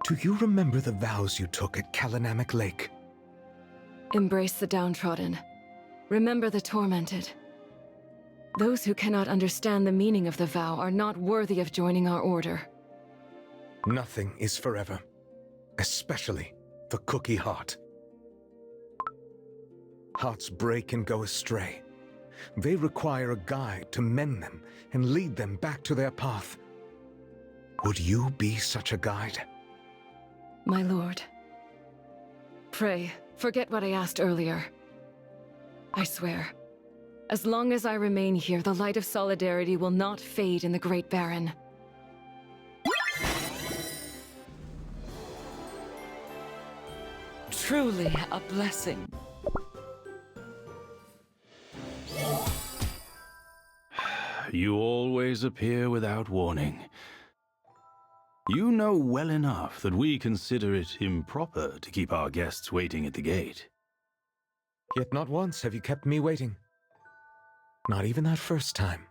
Do you remember the vows you took at Kalanamic Lake? Embrace the downtrodden. Remember the tormented. Those who cannot understand the meaning of the vow are not worthy of joining our order. Nothing is forever, especially the cookie heart. Hearts break and go astray. They require a guide to mend them and lead them back to their path. Would you be such a guide? My lord. Pray, forget what I asked earlier. I swear, as long as I remain here, the light of solidarity will not fade in the Great Barren. Truly a blessing. You always appear without warning. You know well enough that we consider it improper to keep our guests waiting at the gate. Yet not once have you kept me waiting. Not even that first time.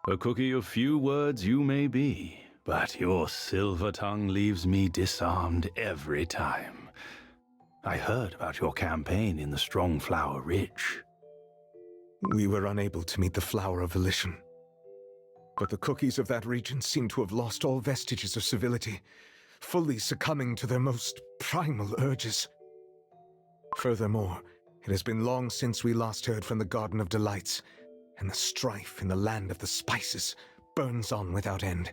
A cookie of few words you may be, but your silver tongue leaves me disarmed every time. I heard about your campaign in the Strongflower Ridge. We were unable to meet the Flower of Volition. But the cookies of that region seem to have lost all vestiges of civility, fully succumbing to their most primal urges. Furthermore, it has been long since we last heard from the Garden of Delights, and the strife in the land of the spices burns on without end.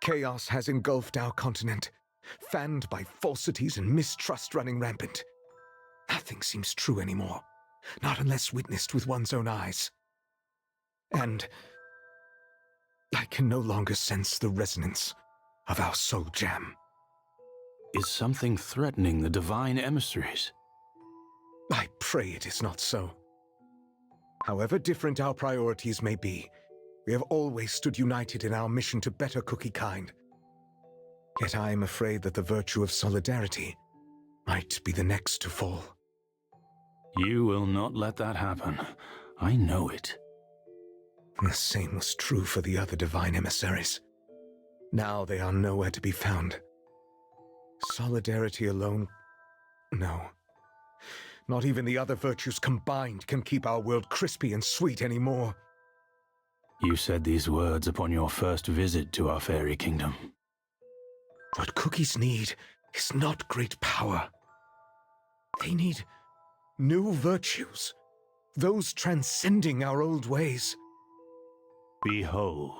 Chaos has engulfed our continent, fanned by falsities and mistrust running rampant. Nothing seems true anymore, not unless witnessed with one's own eyes. And I can no longer sense the resonance of our soul jam. Is something threatening the divine emissaries? I pray it is not so. However different our priorities may be, we have always stood united in our mission to better cookie kind. Yet I am afraid that the virtue of solidarity might be the next to fall. You will not let that happen. I know it. The same was true for the other divine emissaries. Now they are nowhere to be found. Solidarity alone? No. Not even the other virtues combined can keep our world crispy and sweet anymore. You said these words upon your first visit to our fairy kingdom. What cookies need is not great power. They need new virtues, those transcending our old ways. Behold,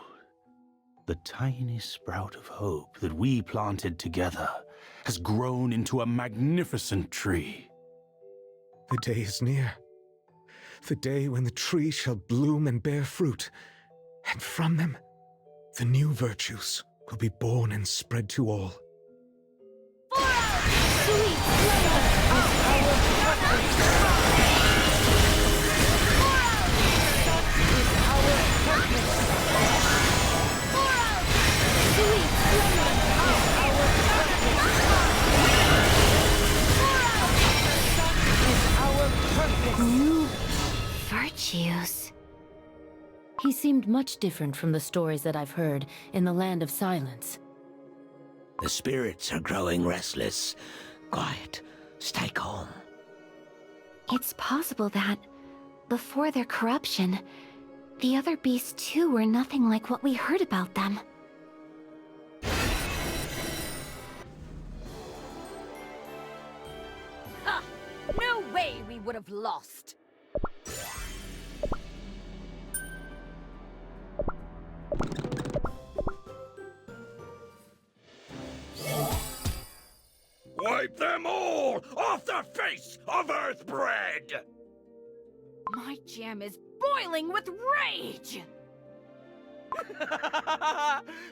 the tiny sprout of hope that we planted together has grown into a magnificent tree. The day is near. The day when the tree shall bloom and bear fruit, and from them, the new virtues will be born and spread to all. New virtues. He seemed much different from the stories that I've heard in the Land of Silence. The spirits are growing restless. Quiet. Stay calm. It's possible that, before their corruption, the other beasts too were nothing like what we heard about them. Ha! No way we would have lost! Wipe them all off the face of Earthbread! My jam is boiling with rage!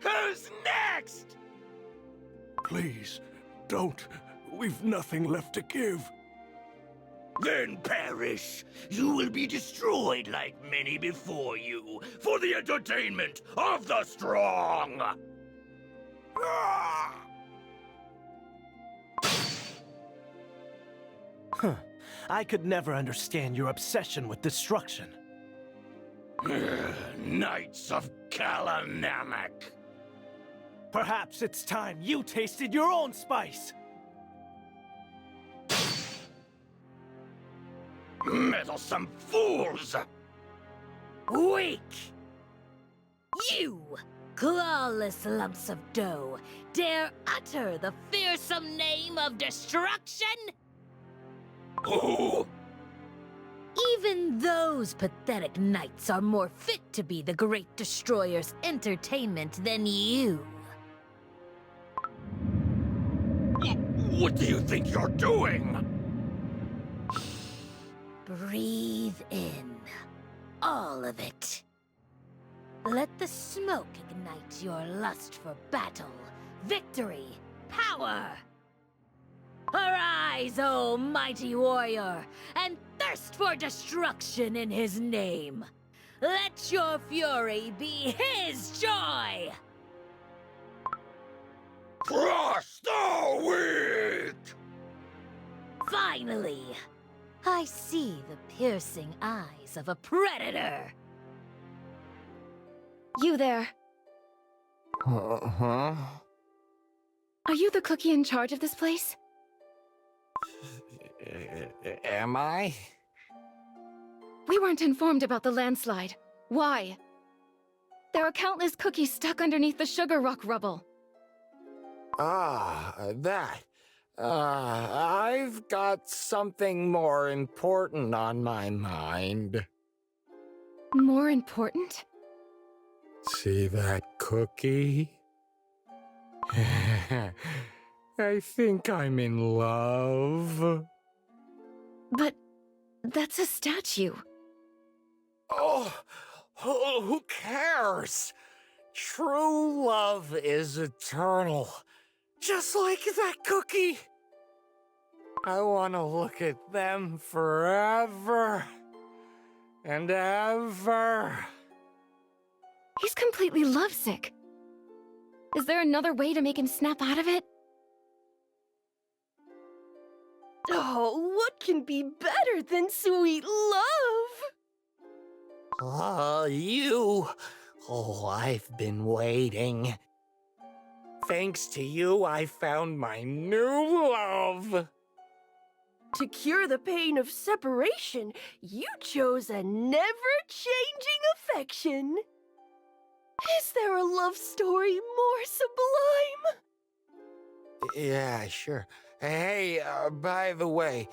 Who's next? Please, don't. We've nothing left to give. Then perish. You will be destroyed like many before you, for the entertainment of the strong. Huh. I could never understand your obsession with destruction. Knights of Kalanamak. Perhaps it's time you tasted your own spice. Meddlesome fools! Weak! You, clawless lumps of dough, dare utter the fearsome name of destruction? Oh! Even those pathetic knights are more fit to be the Great Destroyer's entertainment than you. What do you think you're doing? Breathe in. All of it. Let the smoke ignite your lust for battle, victory, power. Arise, O mighty warrior, and thirst for destruction in his name. Let your fury be his joy! Crush the weak! Finally, I see the piercing eyes of a predator. You there. Huh? Are you the cookie in charge of this place? Am I? We weren't informed about the landslide. Why? There are countless cookies stuck underneath the sugar rock rubble. Ah, that. I've got something more important on my mind. More important? See that cookie? I think I'm in love. But that's a statue. Oh, who cares? True love is eternal. Just like that cookie. I want to look at them forever and ever. He's completely lovesick. Is there another way to make him snap out of it? Oh, what can be better than sweet love? You. Oh, I've been waiting. Thanks to you, I found my new love. To cure the pain of separation, you chose a never-changing affection. Is there a love story more sublime? Yeah, sure. Hey, by the way,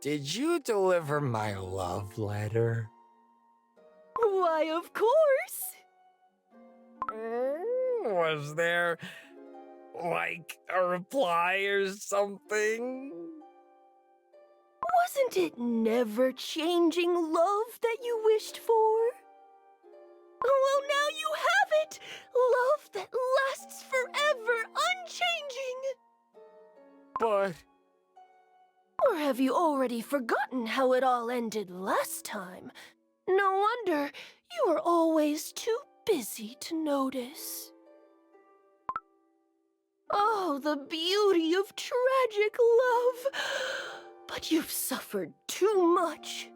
did you deliver my love letter? Why, of course. Was there, like, a reply or something? Wasn't it never-changing love that you wished for? Well, now you have it! Love that lasts forever, unchanging! But... Or have you already forgotten how it all ended last time? No wonder you were always too busy to notice. Oh, the beauty of tragic love! But you've suffered too much.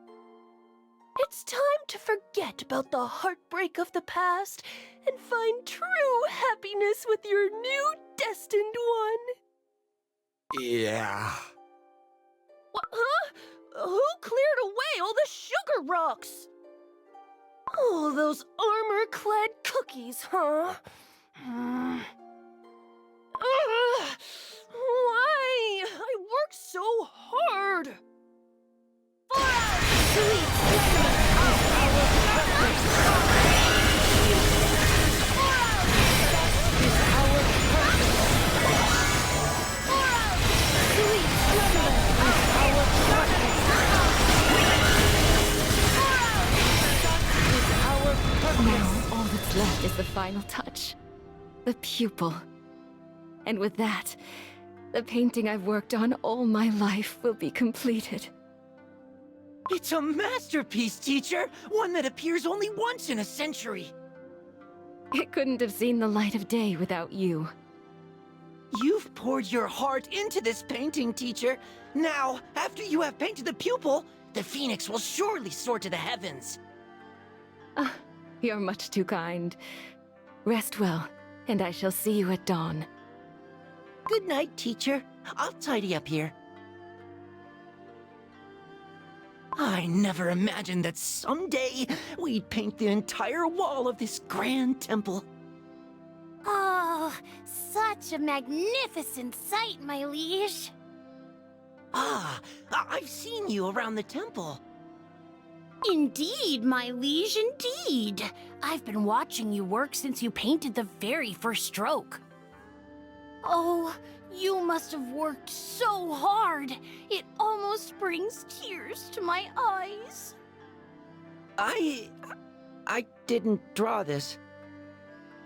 It's time to forget about the heartbreak of the past and find true happiness with your new destined one. Yeah. What, huh? Who cleared away all the sugar rocks? Oh, those armor-clad cookies, huh? Why? I worked so hard. Now, all that's left is the final touch. The pupil. And with that, the painting I've worked on all my life will be completed. It's a masterpiece, teacher! One that appears only once in a century! It couldn't have seen the light of day without you. You've poured your heart into this painting, teacher. Now, after you have painted the pupil, the phoenix will surely soar to the heavens. You're much too kind. Rest well, and I shall see you at dawn. Good night, teacher. I'll tidy up here. I never imagined that someday we'd paint the entire wall of this grand temple. Oh, such a magnificent sight, my liege. Ah, I've seen you around the temple. Indeed, my liege, indeed. I've been watching you work since you painted the very first stroke. Oh, you must have worked so hard. It almost brings tears to my eyes. I didn't draw this.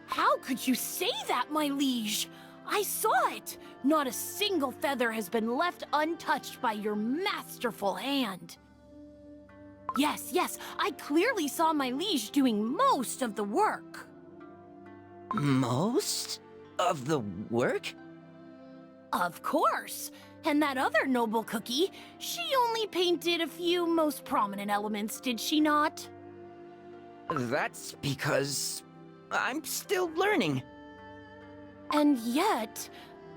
How could you say that, my liege? I saw it. Not a single feather has been left untouched by your masterful hand. Yes, I clearly saw my liege doing most of the work. Most of the work? Of course. And that other noble cookie, she only painted a few most prominent elements, did she not? That's because I'm still learning. And yet,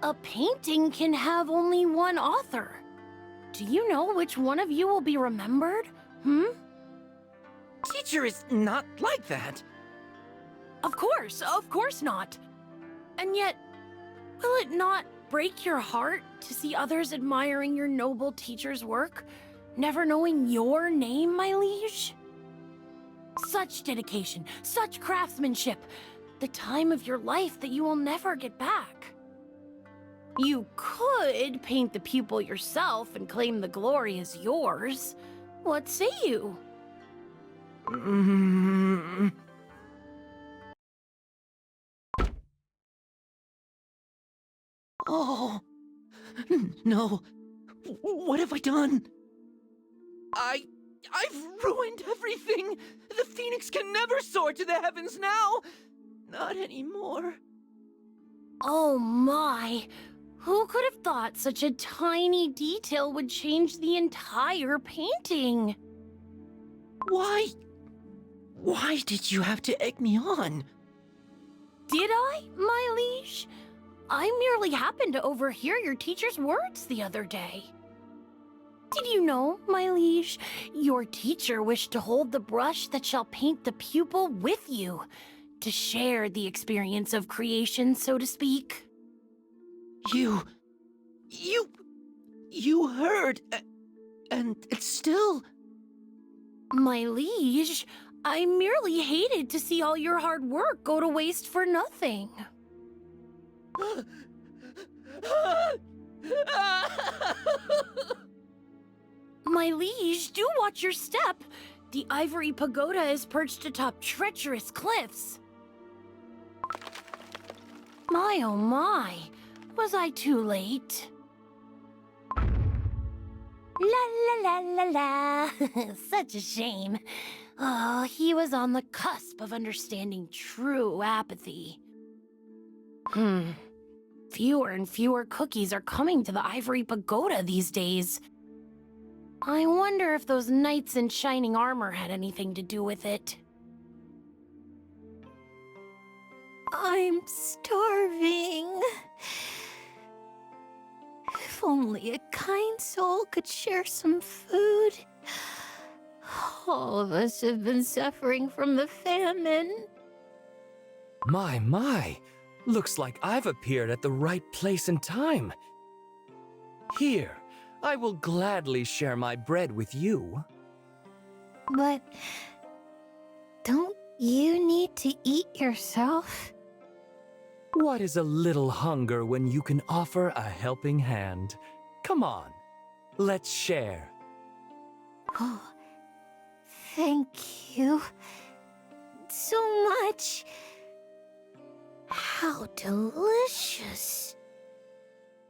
a painting can have only one author. Do you know which one of you will be remembered? Teacher is not like that. Of course not. And yet, will it not break your heart to see others admiring your noble teacher's work, never knowing your name, my liege? Such dedication, such craftsmanship, the time of your life that you will never get back. You could paint the pupil yourself and claim the glory as yours. What say you? Oh, no. What have I done? I've ruined everything. The phoenix can never soar to the heavens now. Not anymore. Oh my. Who could have thought such a tiny detail would change the entire painting? Why did you have to egg me on? Did I, my liege? I merely happened to overhear your teacher's words the other day. Did you know, my liege, your teacher wished to hold the brush that shall paint the pupil with you, to share the experience of creation, so to speak? You heard, and it's still... My liege, I merely hated to see all your hard work go to waste for nothing. My liege, do watch your step. The ivory pagoda is perched atop treacherous cliffs. My oh my, was I too late? La la la la la, such a shame. Oh, he was on the cusp of understanding true apathy. Fewer and fewer cookies are coming to the ivory pagoda these days. I wonder if those knights in shining armor had anything to do with it. I'm starving. If only a kind soul could share some food. All of us have been suffering from the famine. My. Looks like I've appeared at the right place and time. Here, I will gladly share my bread with you. But don't you need to eat yourself? What is a little hunger when you can offer a helping hand? Come on, let's share. Oh, thank you so much. How delicious.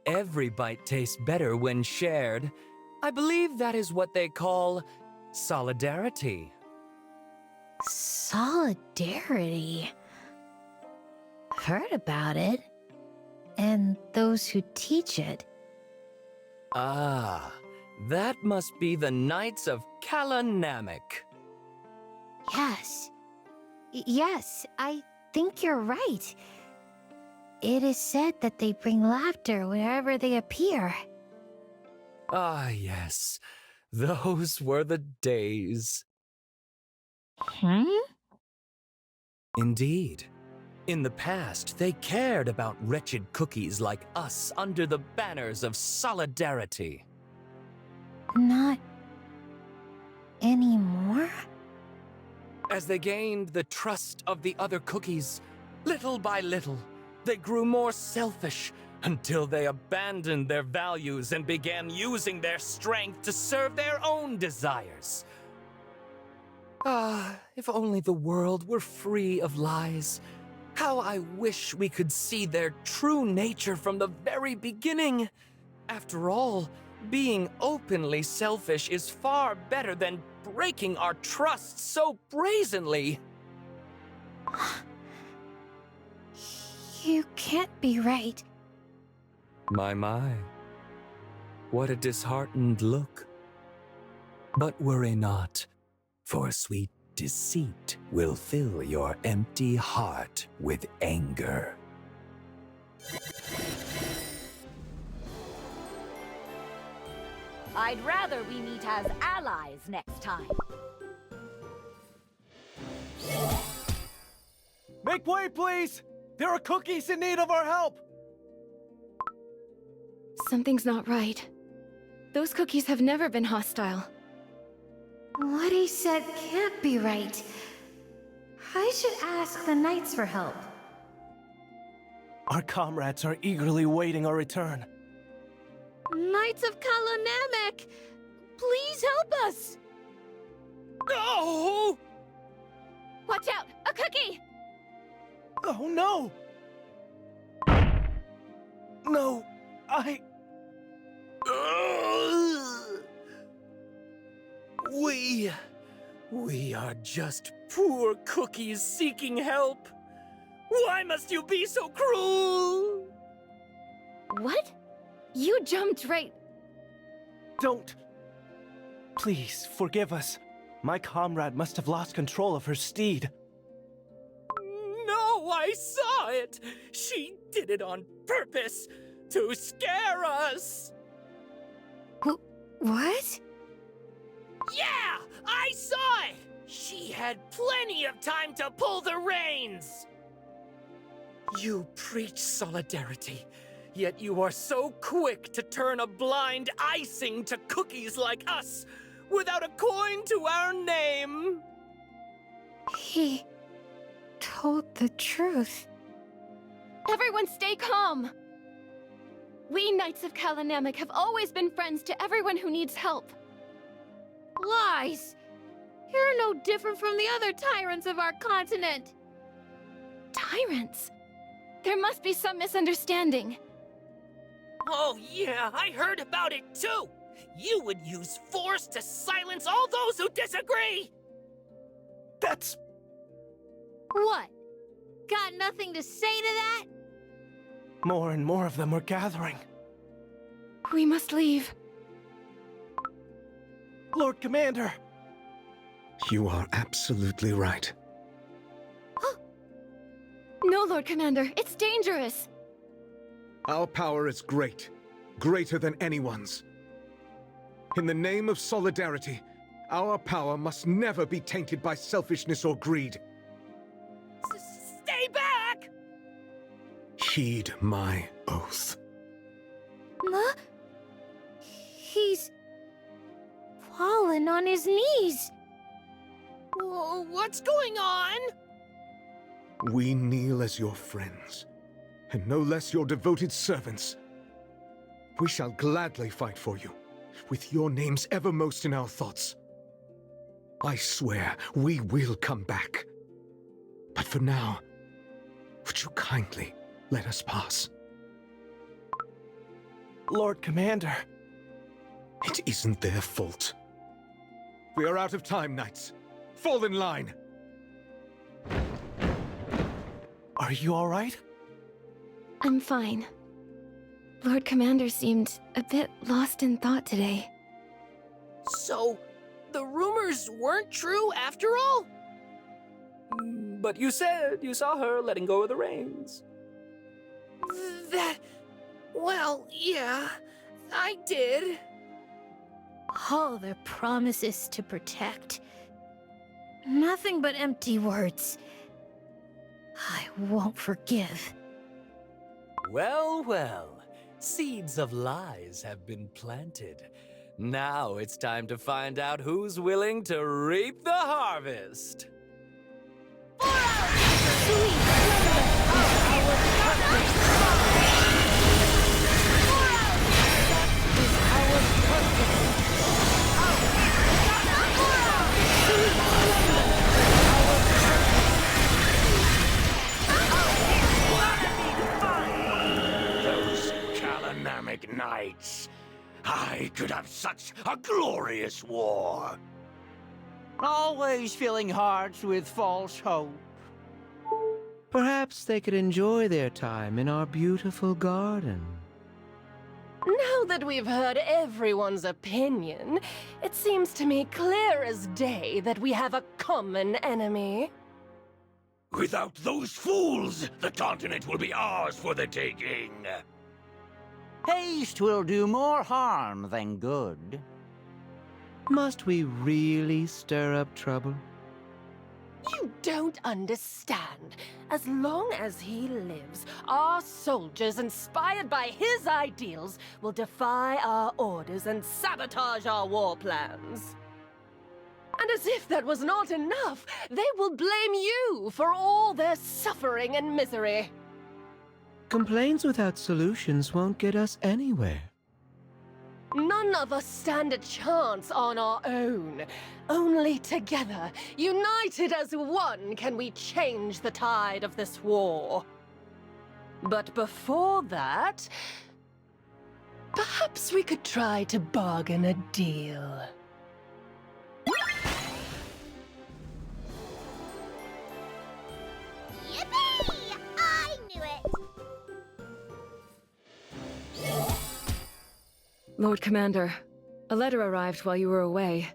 every bite tastes better when shared. I believe that is what they call solidarity. Solidarity. Heard about it. And those who teach it. Ah, that must be the Knights of Kalanamek. Yes. Yes, I think you're right. It is said that they bring laughter wherever they appear. Ah, yes. Those were the days. Indeed. In the past, they cared about wretched cookies like us under the banners of solidarity. Not anymore? As they gained the trust of the other cookies, little by little, they grew more selfish until they abandoned their values and began using their strength to serve their own desires. Ah, if only the world were free of lies. How I wish we could see their true nature from the very beginning. After all, being openly selfish is far better than breaking our trust so brazenly. You can't be right. My. What a disheartened look. But worry not, for sweet deceit will fill your empty heart with anger. I'd rather we meet as allies next time. Make way, please! There are cookies in need of our help! Something's not right. Those cookies have never been hostile. What he said can't be right. I should ask the knights for help. Our comrades are eagerly waiting our return. Knights of Kalanamek! Please help us! No! Watch out! A cookie! Oh no! No, We are just poor cookies seeking help. Why must you be so cruel? What? You jumped right... Don't! Please, forgive us. My comrade must have lost control of her steed. No, I saw it! She did it on purpose! To scare us! What? Yeah! I saw it! She had plenty of time to pull the reins! You preach solidarity, yet you are so quick to turn a blind icing to cookies like us, without a coin to our name! He told the truth. Everyone stay calm! We Knights of Kalanamek have always been friends to everyone who needs help. Lies! You're no different from the other tyrants of our continent. Tyrants? There must be some misunderstanding. Oh yeah, I heard about it too! You would use force to silence all those who disagree! That's... What? Got nothing to say to that? More and more of them are gathering. We must leave. Lord Commander! You are absolutely right. No, Lord Commander, it's dangerous. Our power is great, greater than anyone's. In the name of solidarity, our power must never be tainted by selfishness or greed. Stay back! Heed my oath. He's fallen on his knees. What's going on? We kneel as your friends, and no less your devoted servants. We shall gladly fight for you, with your names evermost in our thoughts. I swear we will come back. But for now, would you kindly let us pass? Lord Commander. It isn't their fault. We are out of time, knights. Fall in line. Are you all right? I'm fine. Lord Commander seemed a bit lost in thought today. So, the rumors weren't true after all? But you said you saw her letting go of the reins. Well, yeah, I did. All their promises to protect. Nothing but empty words. I won't forgive. Well, well. Seeds of lies have been planted. Now it's time to find out who's willing to reap the harvest. Those Calanamic knights. I could have such a glorious war. Always filling hearts with false hope. Perhaps they could enjoy their time in our beautiful garden. Now that we've heard everyone's opinion, it seems to me clear as day that we have a common enemy. Without those fools, the continent will be ours for the taking. Haste will do more harm than good. Must we really stir up trouble? You don't understand. As long as he lives, our soldiers, inspired by his ideals, will defy our orders and sabotage our war plans. And as if that was not enough, they will blame you for all their suffering and misery. Complaints without solutions won't get us anywhere. None of us stand a chance on our own. Only together, united as one, can we change the tide of this war. But before that, perhaps we could try to bargain a deal. Yippee! I knew it! Lord Commander, a letter arrived while you were away.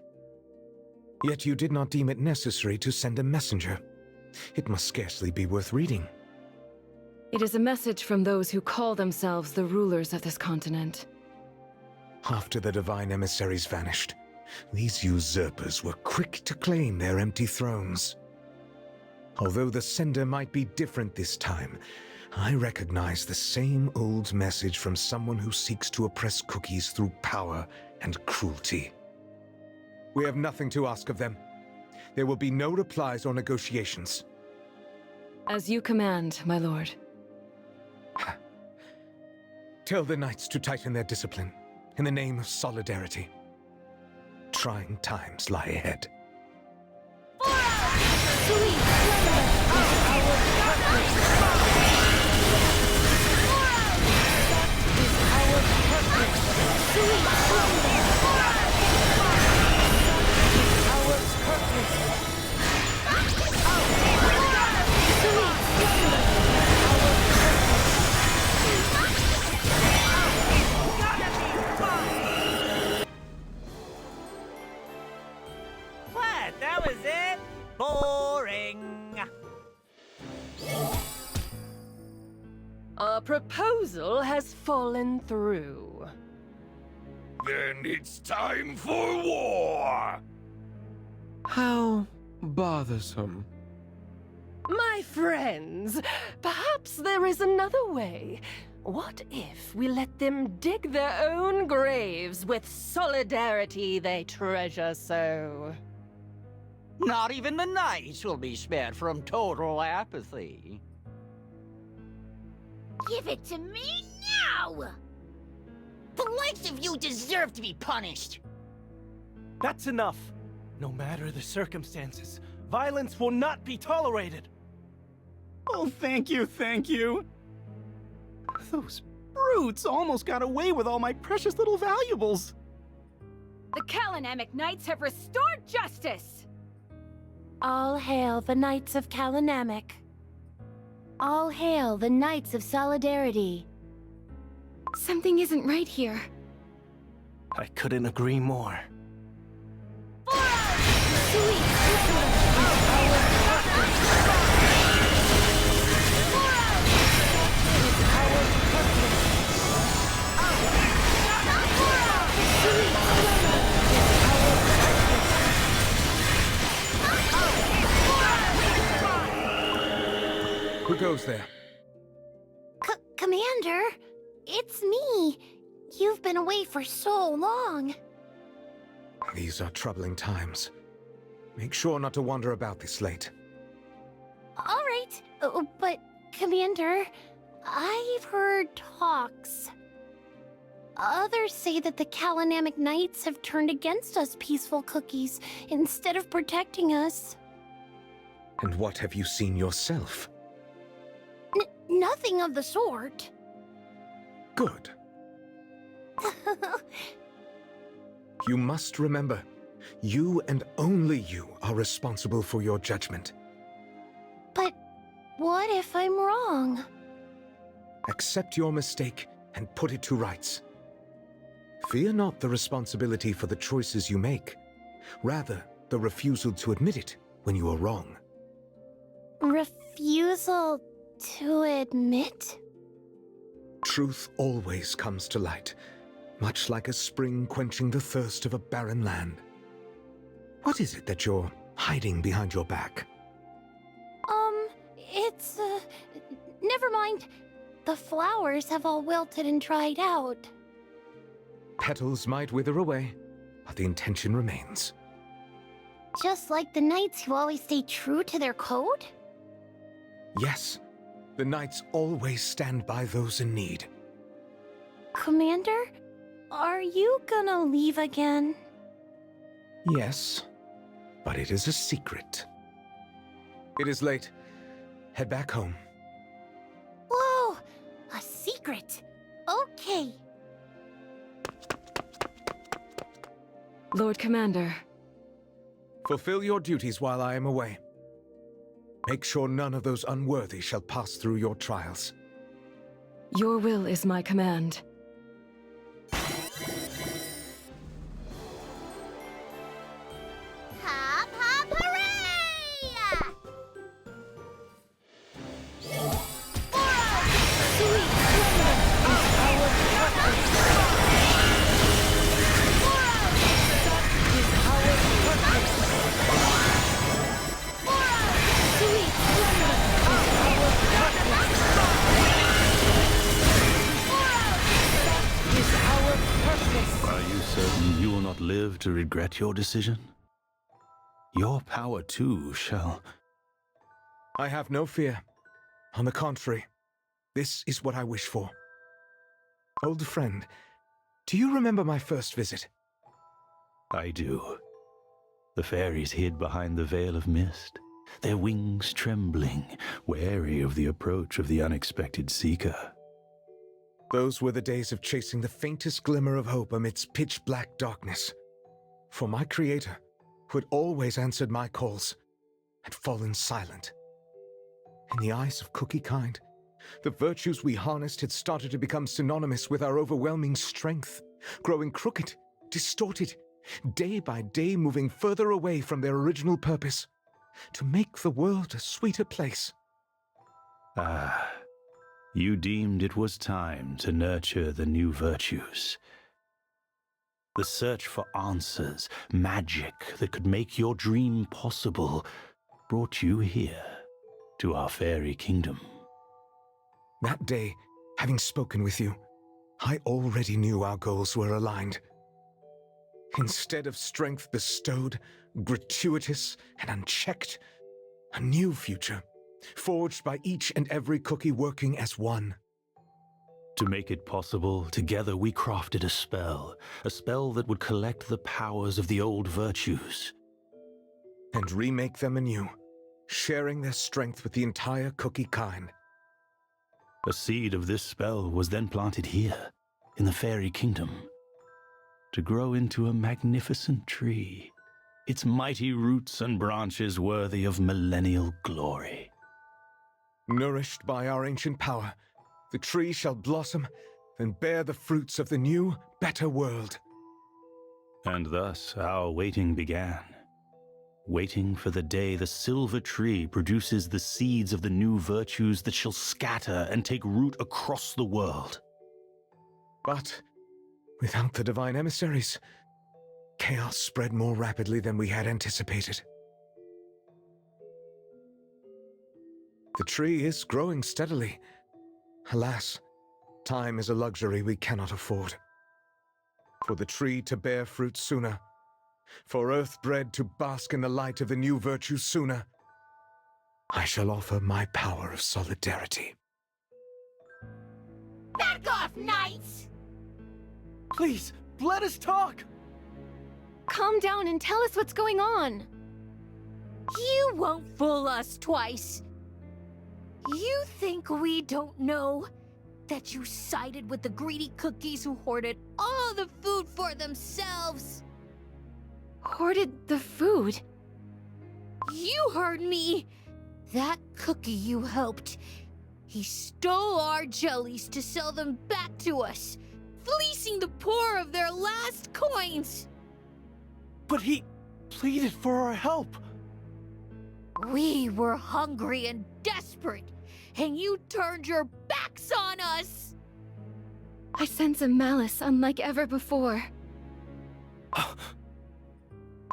Yet you did not deem it necessary to send a messenger. It must scarcely be worth reading. It is a message from those who call themselves the rulers of this continent. After the divine emissaries vanished, these usurpers were quick to claim their empty thrones. Although the sender might be different this time, I recognize the same old message from someone who seeks to oppress cookies through power and cruelty. We have nothing to ask of them. There will be no replies or negotiations. As you command, my lord. Tell the knights to tighten their discipline, in the name of solidarity. Trying times lie ahead. What? That was it? Boring. Our proposal has fallen through. Then it's time for war! How bothersome. My friends, perhaps there is another way. What if we let them dig their own graves with solidarity they treasure so? Not even the knights will be spared from total apathy. Give it to me now! The likes of you deserve to be punished! That's enough. No matter the circumstances, violence will not be tolerated. Oh, thank you, thank you. Those Brutes almost got away with all my precious little valuables. The Kalanamic Knights have restored justice! All hail the Knights of Kalanamic. All hail the Knights of Solidarity. Something isn't right here. I couldn't agree more. Who goes there? Commander, it's me. You've been away for so long. These are troubling times. Make sure not to wander about this late. All right, but Commander, I've heard talks. Others say that the Kalanamic Knights have turned against us peaceful cookies instead of protecting us. And what have you seen yourself? Nothing of the sort. Good. You must remember, you and only you are responsible for your judgment. But what if I'm wrong? Accept your mistake and put it to rights. Fear not the responsibility for the choices you make, rather the refusal to admit it when you are wrong. Refusal to admit? Truth always comes to light, much like a spring quenching the thirst of a barren land. What is it that you're hiding behind your back? It's, never mind. The flowers have all wilted and dried out. Petals might wither away, but the intention remains. Just like the knights who always stay true to their code? Yes, the knights always stand by those in need. Commander, are you gonna leave again? Yes, but it is a secret. It is late. Head back home. Whoa! A secret! Okay. Lord Commander. Fulfill your duties while I am away. Make sure none of those unworthy shall pass through your trials. Your will is my command. Hop, hop, hooray! Are you certain you will not live to regret your decision? Your power too shall... I have no fear. On the contrary, this is what I wish for. Old friend, do you remember my first visit? I do. The fairies hid behind the veil of mist, their wings trembling, wary of the approach of the unexpected seeker. Those were the days of chasing the faintest glimmer of hope amidst pitch-black darkness. For my creator, who had always answered my calls, had fallen silent. In the eyes of Cookie Kind, the virtues we harnessed had started to become synonymous with our overwhelming strength, growing crooked, distorted, day by day moving further away from their original purpose, to make the world a sweeter place. Ah, you deemed it was time to nurture the new virtues. The search for answers, magic that could make your dream possible, brought you here, to our fairy kingdom. That day, having spoken with you, I already knew our goals were aligned. Instead of strength bestowed, gratuitous and unchecked, a new future, forged by each and every cookie working as one. To make it possible, together we crafted a spell that would collect the powers of the old virtues. And remake them anew, sharing their strength with the entire Cookie Kind. A seed of this spell was then planted here, in the fairy kingdom, to grow into a magnificent tree, its mighty roots and branches worthy of millennial glory. Nourished by our ancient power, the tree shall blossom and bear the fruits of the new, better world. And thus our waiting began. Waiting for the day the silver tree produces the seeds of the new virtues that shall scatter and take root across the world. But without the divine emissaries, chaos spread more rapidly than we had anticipated. The tree is growing steadily. Alas, time is a luxury we cannot afford. For the tree to bear fruit sooner, for Earthbred to bask in the light of the new virtue sooner, I shall offer my power of solidarity. Back off, knights! Please, let us talk! Calm down and tell us what's going on. You won't fool us twice. You think we don't know that you sided with the greedy cookies who hoarded all the food for themselves? Hoarded the food? You heard me! That cookie you helped, he stole our jellies to sell them back to us, fleecing the poor of their last coins! But he pleaded for our help. We were hungry and desperate, and you turned your backs on us! I sense a malice unlike ever before.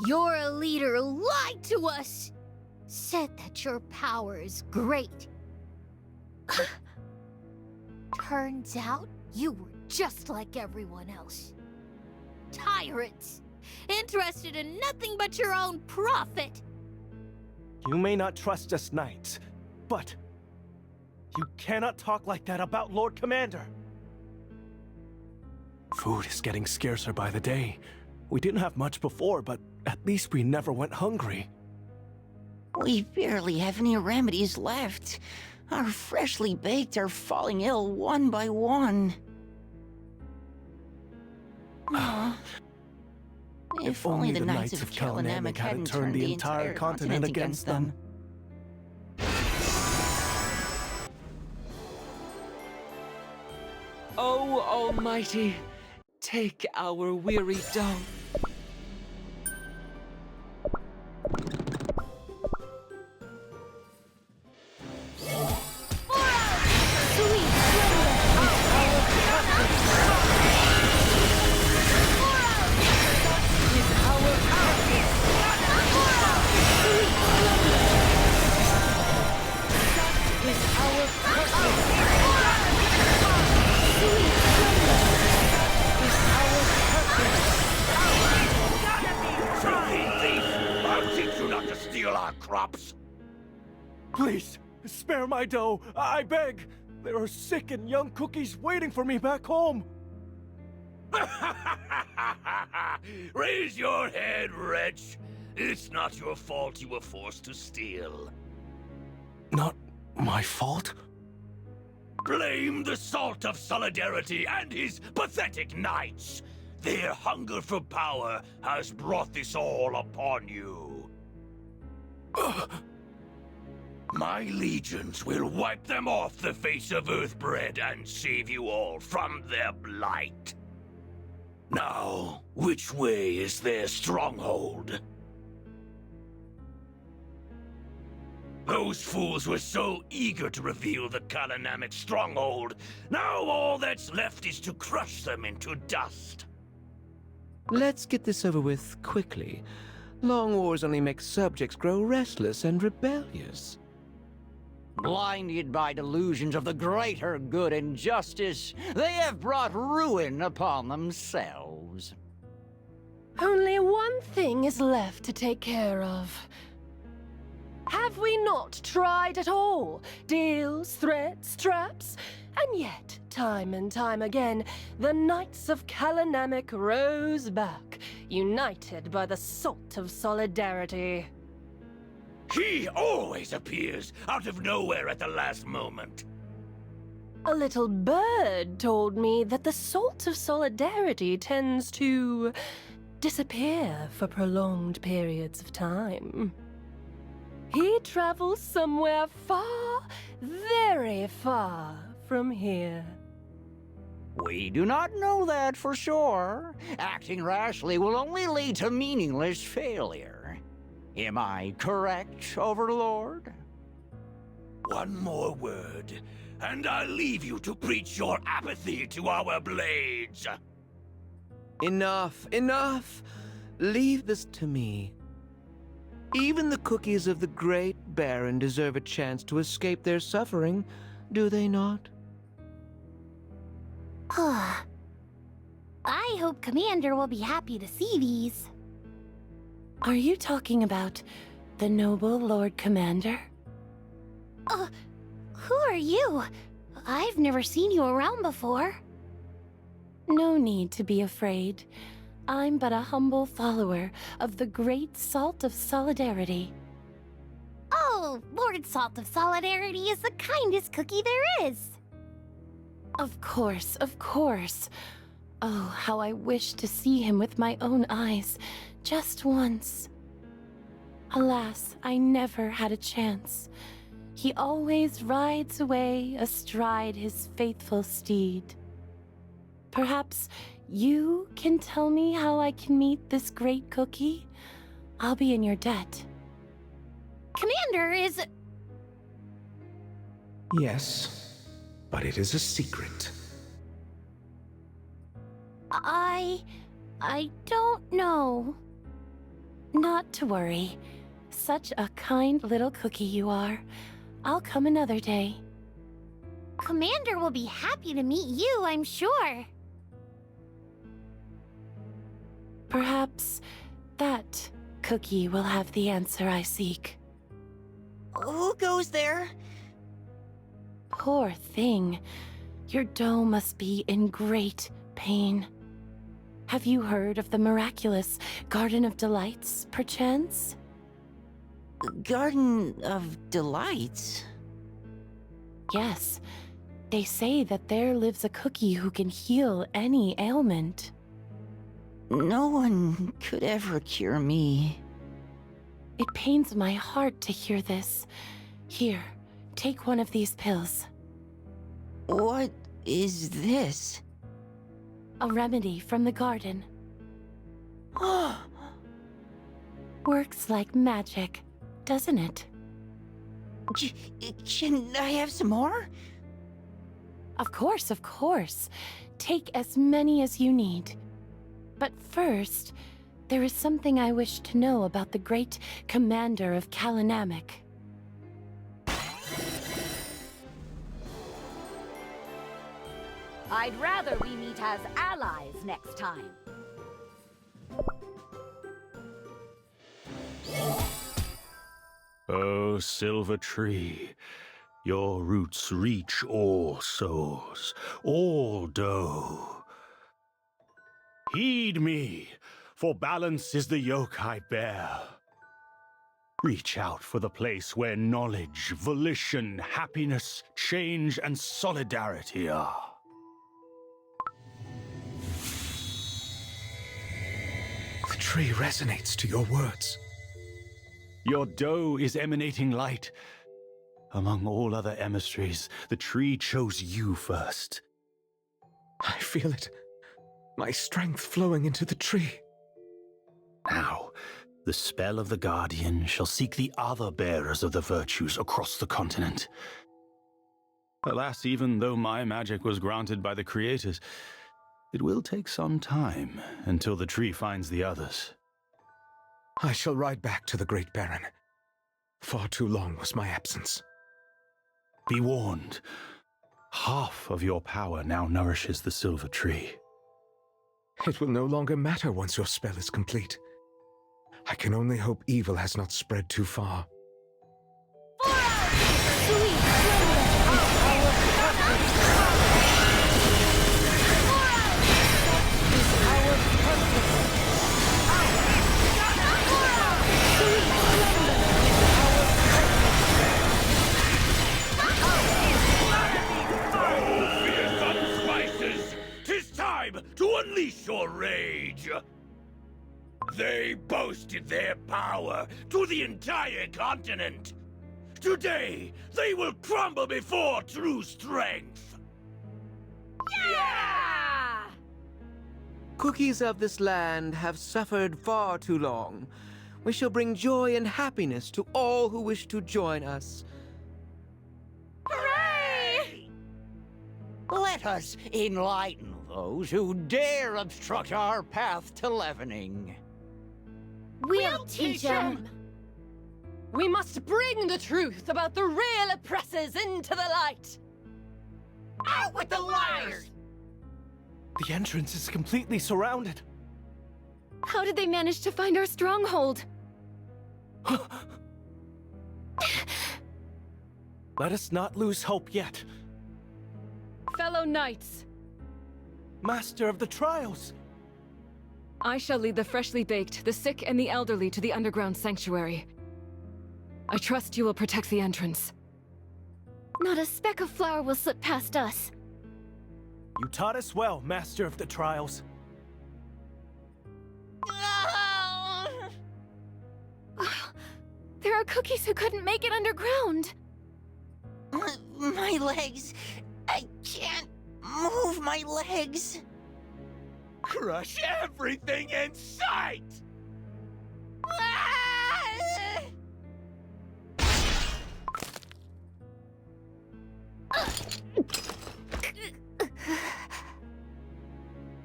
Your leader lied to us! Said that your power is great. Turns out you were just like everyone else. Tyrants! Interested in nothing but your own profit! You may not trust us knights, but you cannot talk like that about Lord Commander. Food is getting scarcer by the day. We didn't have much before, but at least we never went hungry. We barely have any remedies left. Our freshly baked are falling ill one by one. If only the Knights of Kalanamic hadn't turned the entire continent against them. O Almighty, take our weary dough. Crops. Please, spare my dough, I beg! There are sick and young cookies waiting for me back home! Raise your head, wretch! It's not your fault you were forced to steal. Not my fault? Blame the Salt of Solidarity and his pathetic knights! Their hunger for power has brought this all upon you. My legions will wipe them off the face of Earthbred and save you all from their blight. Now, which way is their stronghold? Those fools were so eager to reveal the Kalanamic stronghold. Now all that's left is to crush them into dust. Let's get this over with quickly. Long wars only make subjects grow restless and rebellious. Blinded by delusions of the greater good and justice, they have brought ruin upon themselves. Only one thing is left to take care of. Have we not tried at all? Deals, threats, traps? And yet, time and time again, the Knights of Kalanamic rose back, united by the Salt of Solidarity. He always appears out of nowhere at the last moment. A little bird told me that the salt of solidarity tends to disappear for prolonged periods of time. He travels somewhere far, very far from here. We do not know that for sure. Acting rashly will only lead to meaningless failure. Am I correct, Overlord? One more word, and I'll leave you to preach your apathy to our blades. Enough, enough! Leave this to me. Even the cookies of the Great Baron deserve a chance to escape their suffering, do they not? I hope Commander will be happy to see these. Are you talking about the noble Lord Commander? Who are you? I've never seen you around before. No need to be afraid. I'm but a humble follower of the great Salt of Solidarity. Oh, Lord Salt of Solidarity is the kindest cookie there is. Of course, of course. Oh, how I wish to see him with my own eyes, just once. Alas, I never had a chance. He always rides away astride his faithful steed. Perhaps you can tell me how I can meet this great cookie? I'll be in your debt. Commander is... Yes, but it is a secret. I don't know. Not to worry. Such a kind little cookie you are. I'll come another day. Commander will be happy to meet you, I'm sure. Perhaps that cookie will have the answer I seek. Who goes there? Poor thing. Your dough must be in great pain. Have you heard of the miraculous Garden of Delights, perchance? Garden of Delights? Yes. They say that there lives a cookie who can heal any ailment. No one could ever cure me. It pains my heart to hear this. Here, take one of these pills. What is this? A remedy from the garden. Works like magic, doesn't it? Can I have some more? Of course, of course. Take as many as you need. But first, there is something I wish to know about the great commander of Kalinamic. I'd rather we meet as allies next time. Oh, silver tree, your roots reach all souls, all dough. Heed me, for balance is the yoke I bear. Reach out for the place where knowledge, volition, happiness, change, and solidarity are. The tree resonates to your words. Your dough is emanating light. Among all other emissaries, the tree chose you first. I feel it. My strength flowing into the tree. Now, the spell of the Guardian shall seek the other bearers of the virtues across the continent. Alas, even though my magic was granted by the creators, it will take some time until the tree finds the others. I shall ride back to the Great Baron. Far too long was my absence. Be warned. Half of your power now nourishes the silver tree. It will no longer matter once your spell is complete. I can only hope evil has not spread too far. They boasted their power to the entire continent. Today, they will crumble before true strength. Yeah! Cookies of this land have suffered far too long. We shall bring joy and happiness to all who wish to join us. Hooray! Let us enlighten those who dare obstruct our path to leavening. We'll teach them. We must bring the truth about the real oppressors into the light. Out with the liars! The entrance is completely surrounded. How did they manage to find our stronghold? Let us not lose hope yet. Fellow knights, Master of the Trials! I shall lead the freshly baked, the sick, and the elderly to the underground sanctuary. I trust you will protect the entrance. Not a speck of flour will slip past us. You taught us well, Master of the Trials. There are cookies who couldn't make it underground. My legs. I can't move my legs. Crush everything in sight!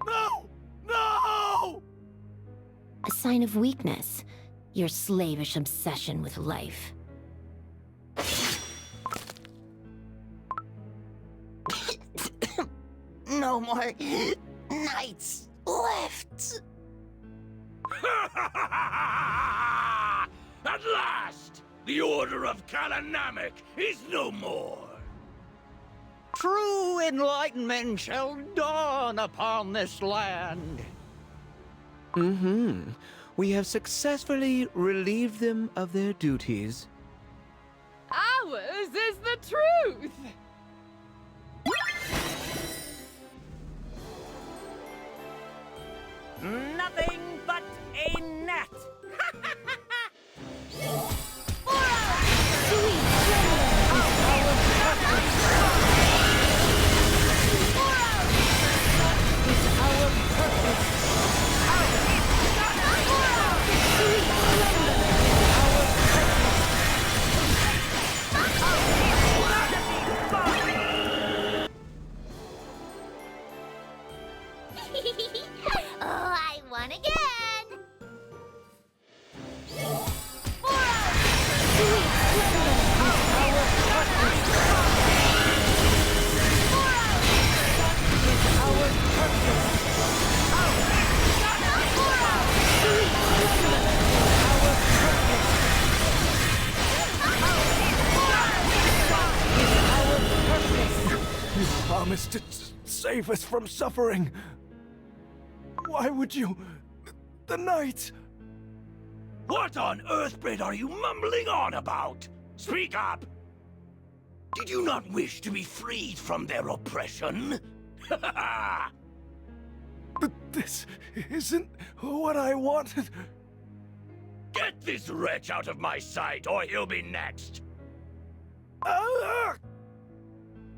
No! No! A sign of weakness. Your slavish obsession with life. No more knights left. At last, the Order of Kalanamek is no more. True enlightenment shall dawn upon this land. We have successfully relieved them of their duties. Ours is the truth! Nothing but a net! Oh, I won again! You promised to save us from suffering. Why would you... The Knights... What on earthbread are you mumbling on about? Speak up! Did you not wish to be freed from their oppression? But this isn't what I wanted. Get this wretch out of my sight, or he'll be next!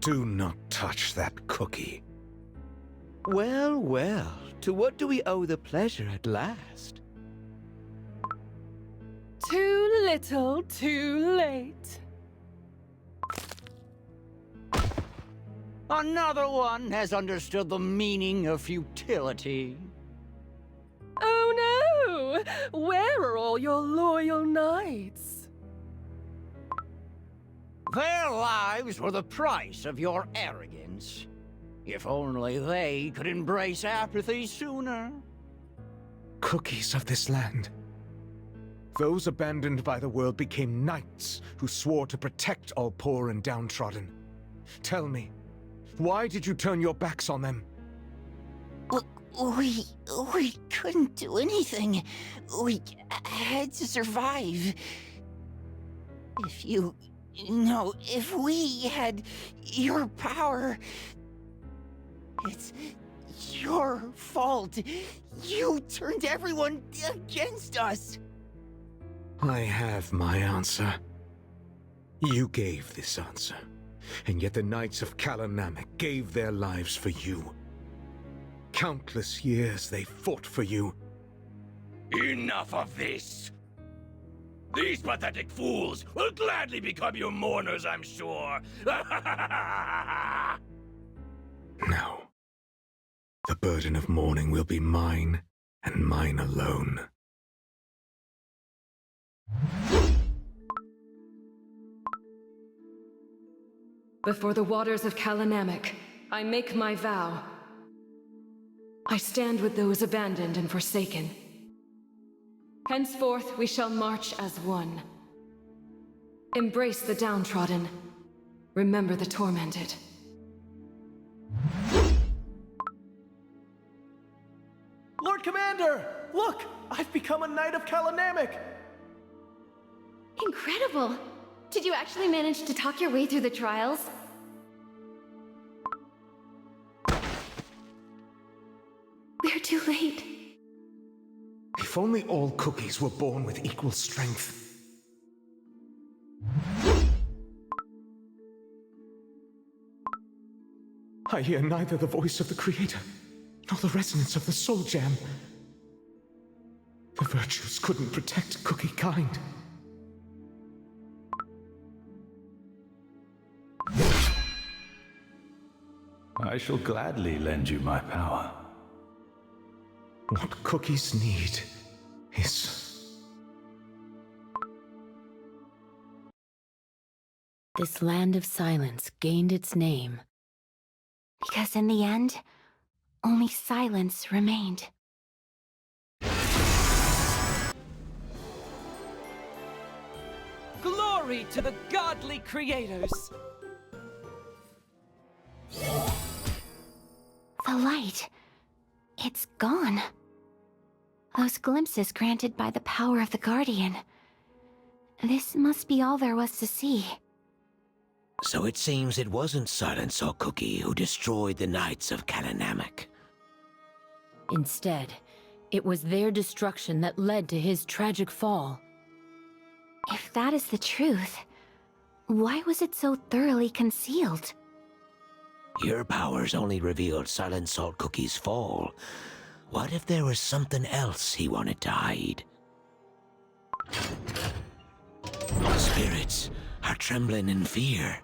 Do not touch that cookie. Well, well, to what do we owe the pleasure at last? Too little, too late. Another one has understood the meaning of futility. Oh no! Where are all your loyal knights? Their lives were the price of your arrogance. If only they could embrace apathy sooner. Cookies of this land. Those abandoned by the world became knights who swore to protect all poor and downtrodden. Tell me, why did you turn your backs on them? We couldn't do anything. We had to survive. If we had your power, it's your fault. You turned everyone against us. I have my answer. You gave this answer, and yet the Knights of Kalanamek gave their lives for you. Countless years they fought for you. Enough of this! These pathetic fools will gladly become your mourners, I'm sure. Now, the burden of mourning will be mine, and mine alone. Before the waters of Kalanamek, I make my vow. I stand with those abandoned and forsaken. Henceforth, we shall march as one. Embrace the downtrodden. Remember the tormented. Lord Commander! Look! I've become a Knight of Kalanamek! Incredible! Did you actually manage to talk your way through the trials? We're too late. If only all cookies were born with equal strength. I hear neither the voice of the Creator, nor the resonance of the Soul Gem. The virtues couldn't protect cookie kind. I shall gladly lend you my power. What cookies need is... This land of silence gained its name. Because in the end, only silence remained. Glory to the godly creators! The light. It's gone. Those glimpses granted by the power of the Guardian. This must be all there was to see. So it seems it wasn't Silent Saw Cookie who destroyed the Knights of Kalanamek. Instead, it was their destruction that led to his tragic fall. If that is the truth, why was it so thoroughly concealed? Your powers only revealed Silent Salt Cookie's fall. What if there was something else he wanted to hide? The spirits are trembling in fear.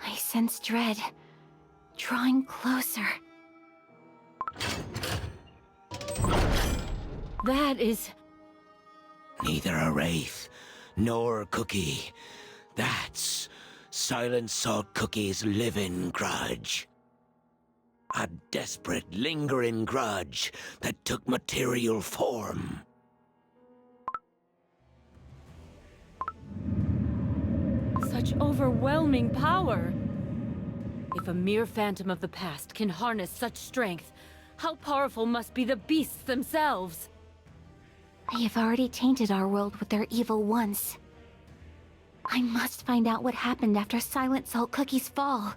I sense dread, drawing closer. That is... Neither a wraith, nor a cookie. That's Silent Salt Cookie's living grudge. A desperate, lingering grudge that took material form. Such overwhelming power! If a mere phantom of the past can harness such strength, how powerful must be the beasts themselves? They have already tainted our world with their evil once. I must find out what happened after Silent Salt Cookie's fall.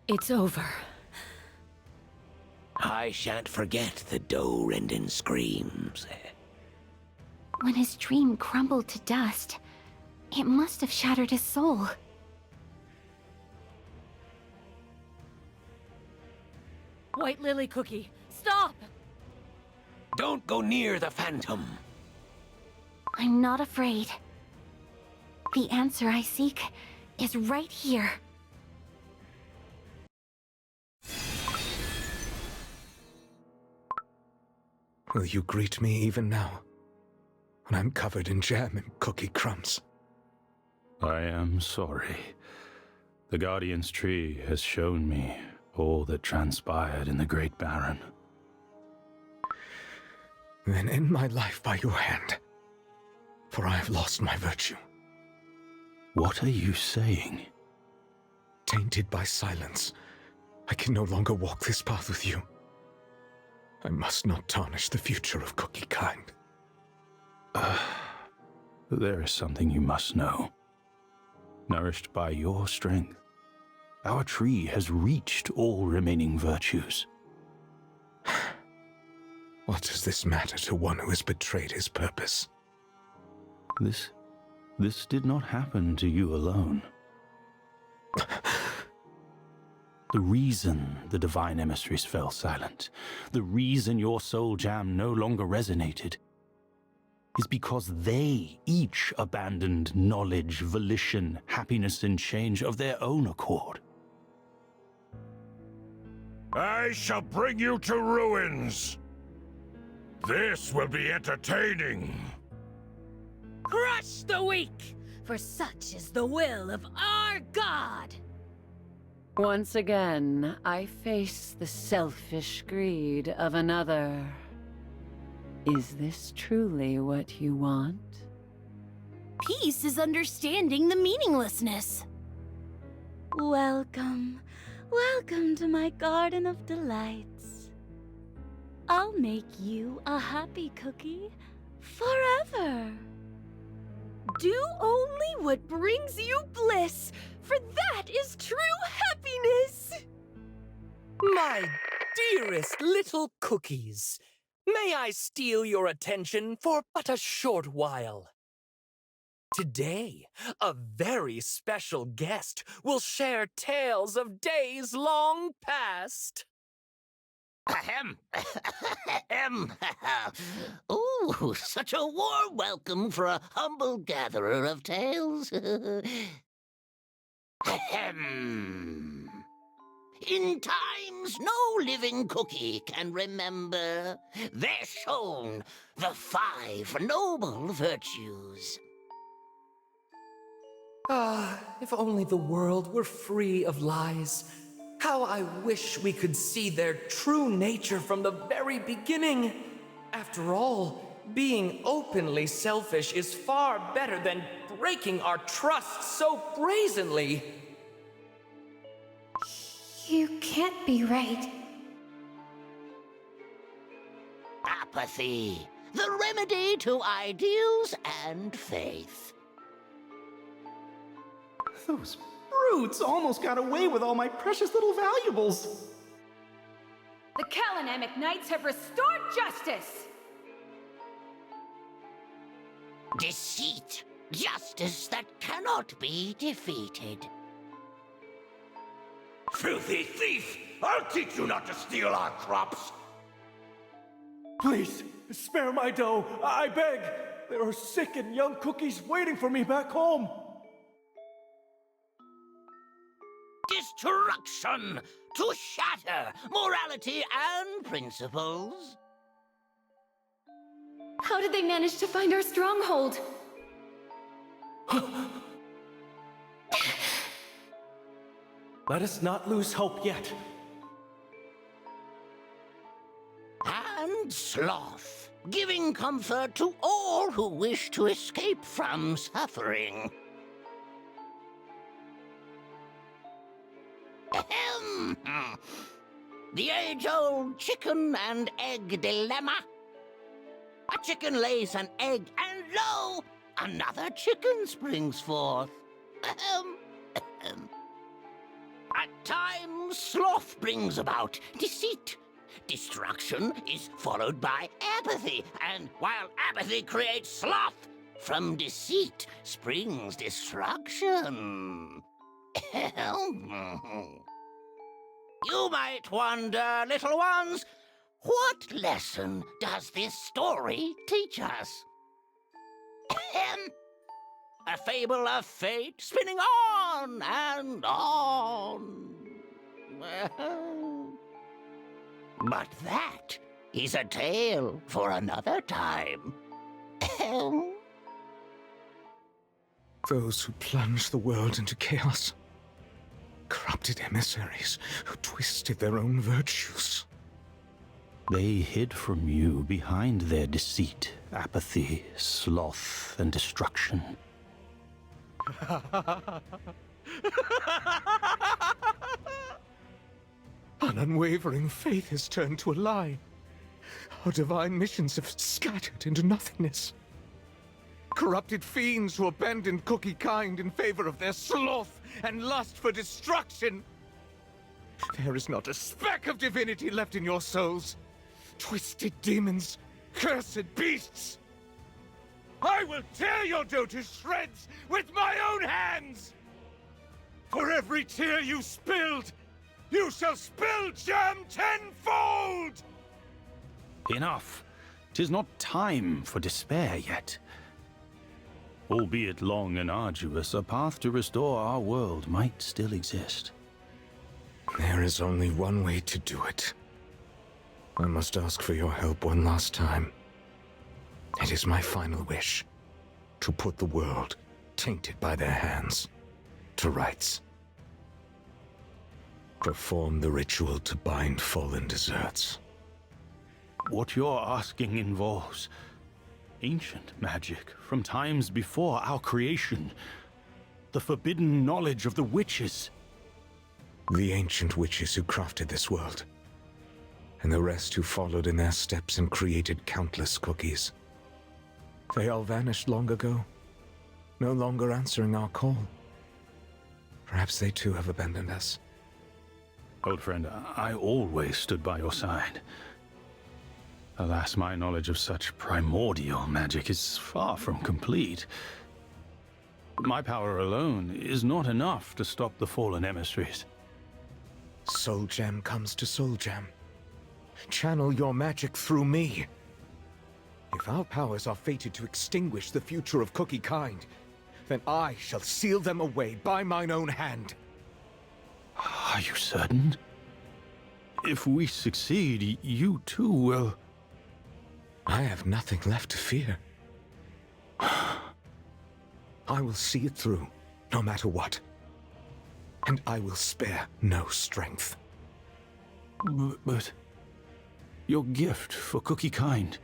It's over. I shan't forget the doe-rending screams. When his dream crumbled to dust, it must have shattered his soul. White Lily Cookie, stop! Don't go near the phantom. I'm not afraid. The answer I seek is right here. Will you greet me even now, when I'm covered in jam and cookie crumbs? I am sorry. The Guardian's tree has shown me all that transpired in the Great Baron. Then end my life by your hand, for I have lost my virtue. What are you saying? Tainted by silence, I can no longer walk this path with you. I must not tarnish the future of Cookie kind. There is something you must know. Nourished by your strength, our tree has reached all remaining virtues. What does this matter to one who has betrayed his purpose? This did not happen to you alone. The reason the divine emissaries fell silent, the reason your soul jam no longer resonated, is because they each abandoned knowledge, volition, happiness, and change of their own accord. I shall bring you to ruins. This will be entertaining. Crush the weak, for such is the will of our god. Once again, I face the selfish greed of another. Is this truly what you want? Peace is understanding the meaninglessness. Welcome. Welcome to my garden of delights. I'll make you a happy cookie forever. Do only what brings you bliss, for that is true happiness! My dearest little cookies, may I steal your attention for but a short while? Today, a very special guest will share tales of days long past. Ahem. Ahem. Ooh, such a warm welcome for a humble gatherer of tales. Ahem. In times no living cookie can remember, they're shown the 5 noble virtues. Ah, if only the world were free of lies. How I wish we could see their true nature from the very beginning. After all, being openly selfish is far better than breaking our trust so brazenly. You can't be right. Apathy, the remedy to ideals and faith. Those brutes almost got away with all my precious little valuables. The Kalanamic Knights have restored justice! Deceit, justice that cannot be defeated. Filthy thief! I'll teach you not to steal our crops! Please, spare my dough, I beg! There are sick and young cookies waiting for me back home! Destruction! To shatter morality and principles! How did they manage to find our stronghold? Let us not lose hope yet. And sloth, giving comfort to all who wish to escape from suffering. Ahem. The age-old chicken and egg dilemma. A chicken lays an egg, and lo, another chicken springs forth. Ahem. Ahem. At times, sloth brings about deceit. Destruction is followed by apathy, and while apathy creates sloth, from deceit springs destruction. You might wonder, little ones, what lesson does this story teach us? A fable of fate spinning on and on. But that is a tale for another time. Those who plunge the world into chaos. Corrupted emissaries who twisted their own virtues. They hid from you behind their deceit, apathy, sloth, and destruction. An unwavering faith has turned to a lie. Our divine missions have scattered into nothingness. Corrupted fiends who abandoned cookie kind in favor of their sloth and lust for destruction. There is not a speck of divinity left in your souls. Twisted demons, cursed beasts. I will tear your dough to shreds with my own hands! For every tear you spilled, you shall spill jam tenfold! Enough! 'Tis not time for despair yet. Albeit long and arduous, a path to restore our world might still exist. There is only one way to do it. I must ask for your help one last time. It is my final wish, to put the world, tainted by their hands, to rights. Perform the ritual to bind fallen deserts. What you're asking involves ancient magic from times before our creation. The forbidden knowledge of the witches. The ancient witches who crafted this world. And the rest who followed in their steps and created countless cookies. They all vanished long ago, no longer answering our call. Perhaps they too have abandoned us. Old friend, I always stood by your side. Alas, my knowledge of such primordial magic is far from complete. My power alone is not enough to stop the fallen emissaries. Soul Gem comes to Soul Gem. Channel your magic through me. If our powers are fated to extinguish the future of cookie kind, then I shall seal them away by mine own hand. Are you certain? If we succeed, you too will... I have nothing left to fear. I will see it through, no matter what. And I will spare no strength. But... your gift for cookie kind...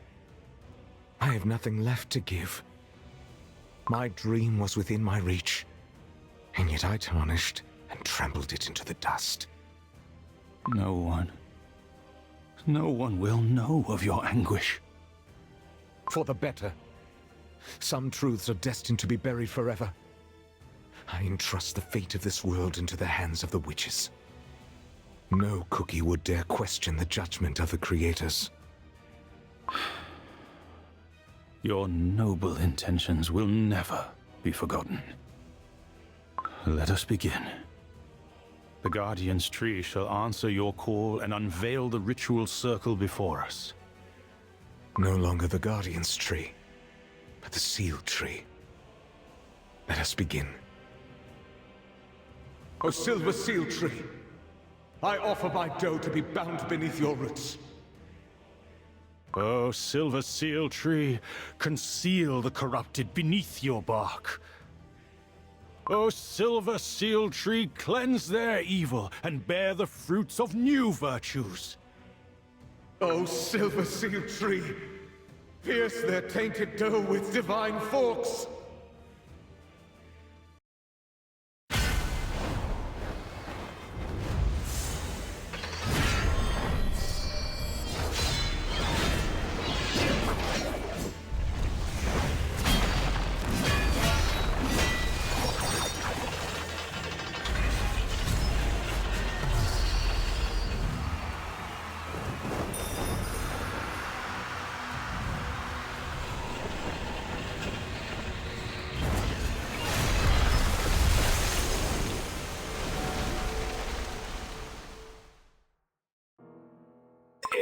I have nothing left to give. My dream was within my reach, and yet I tarnished and trampled it into the dust. No one will know of your anguish. For the better. Some truths are destined to be buried forever. I entrust the fate of this world into the hands of the witches. No cookie would dare question the judgment of the creators. Your noble intentions will never be forgotten. Let us begin. The Guardian's Tree shall answer your call and unveil the ritual circle before us. No longer the Guardian's Tree, but the Seal Tree. Let us begin. O Silver Seal Tree, I offer my dough to be bound beneath your roots. O Silver Seal Tree, conceal the corrupted beneath your bark. O Silver Seal Tree, cleanse their evil and bear the fruits of new virtues. O Silver Seal Tree, pierce their tainted dough with divine forks.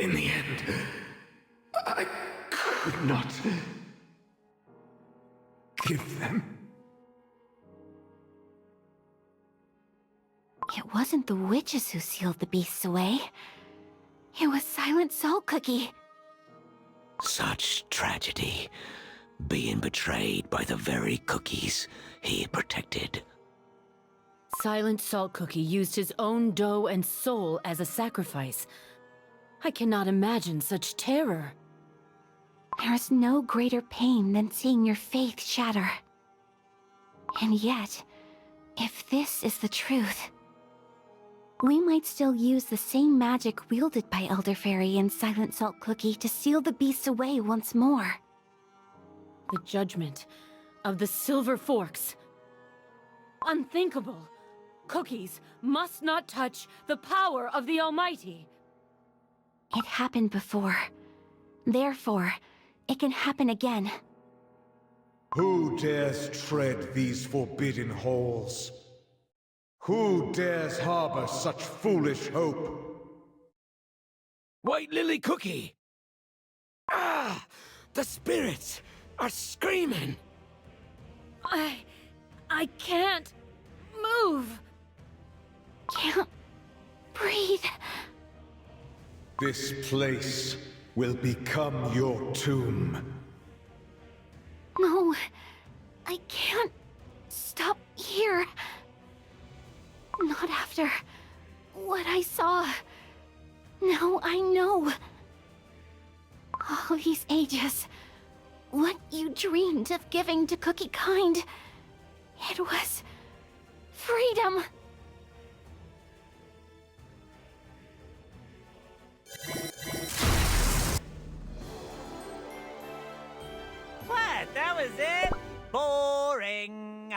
In the end, I could not give them. It wasn't the witches who sealed the beasts away. It was Silent Salt Cookie. Such tragedy, being betrayed by the very cookies he protected. Silent Salt Cookie used his own dough and soul as a sacrifice. I cannot imagine such terror. There is no greater pain than seeing your faith shatter. And yet, if this is the truth, we might still use the same magic wielded by Elder Fairy and Silent Salt Cookie to seal the beasts away once more. The judgment of the Silver Forks. Unthinkable. Cookies must not touch the power of the Almighty. It happened before. Therefore, it can happen again. Who dares tread these forbidden halls? Who dares harbor such foolish hope? White Lily Cookie! Ah! The spirits are screaming! I can't move. Can't breathe. This place will become your tomb. No, I can't stop here. Not after what I saw. Now I know. All these ages, what you dreamed of giving to Cookie Kind, it was freedom. What? That was it? Boring.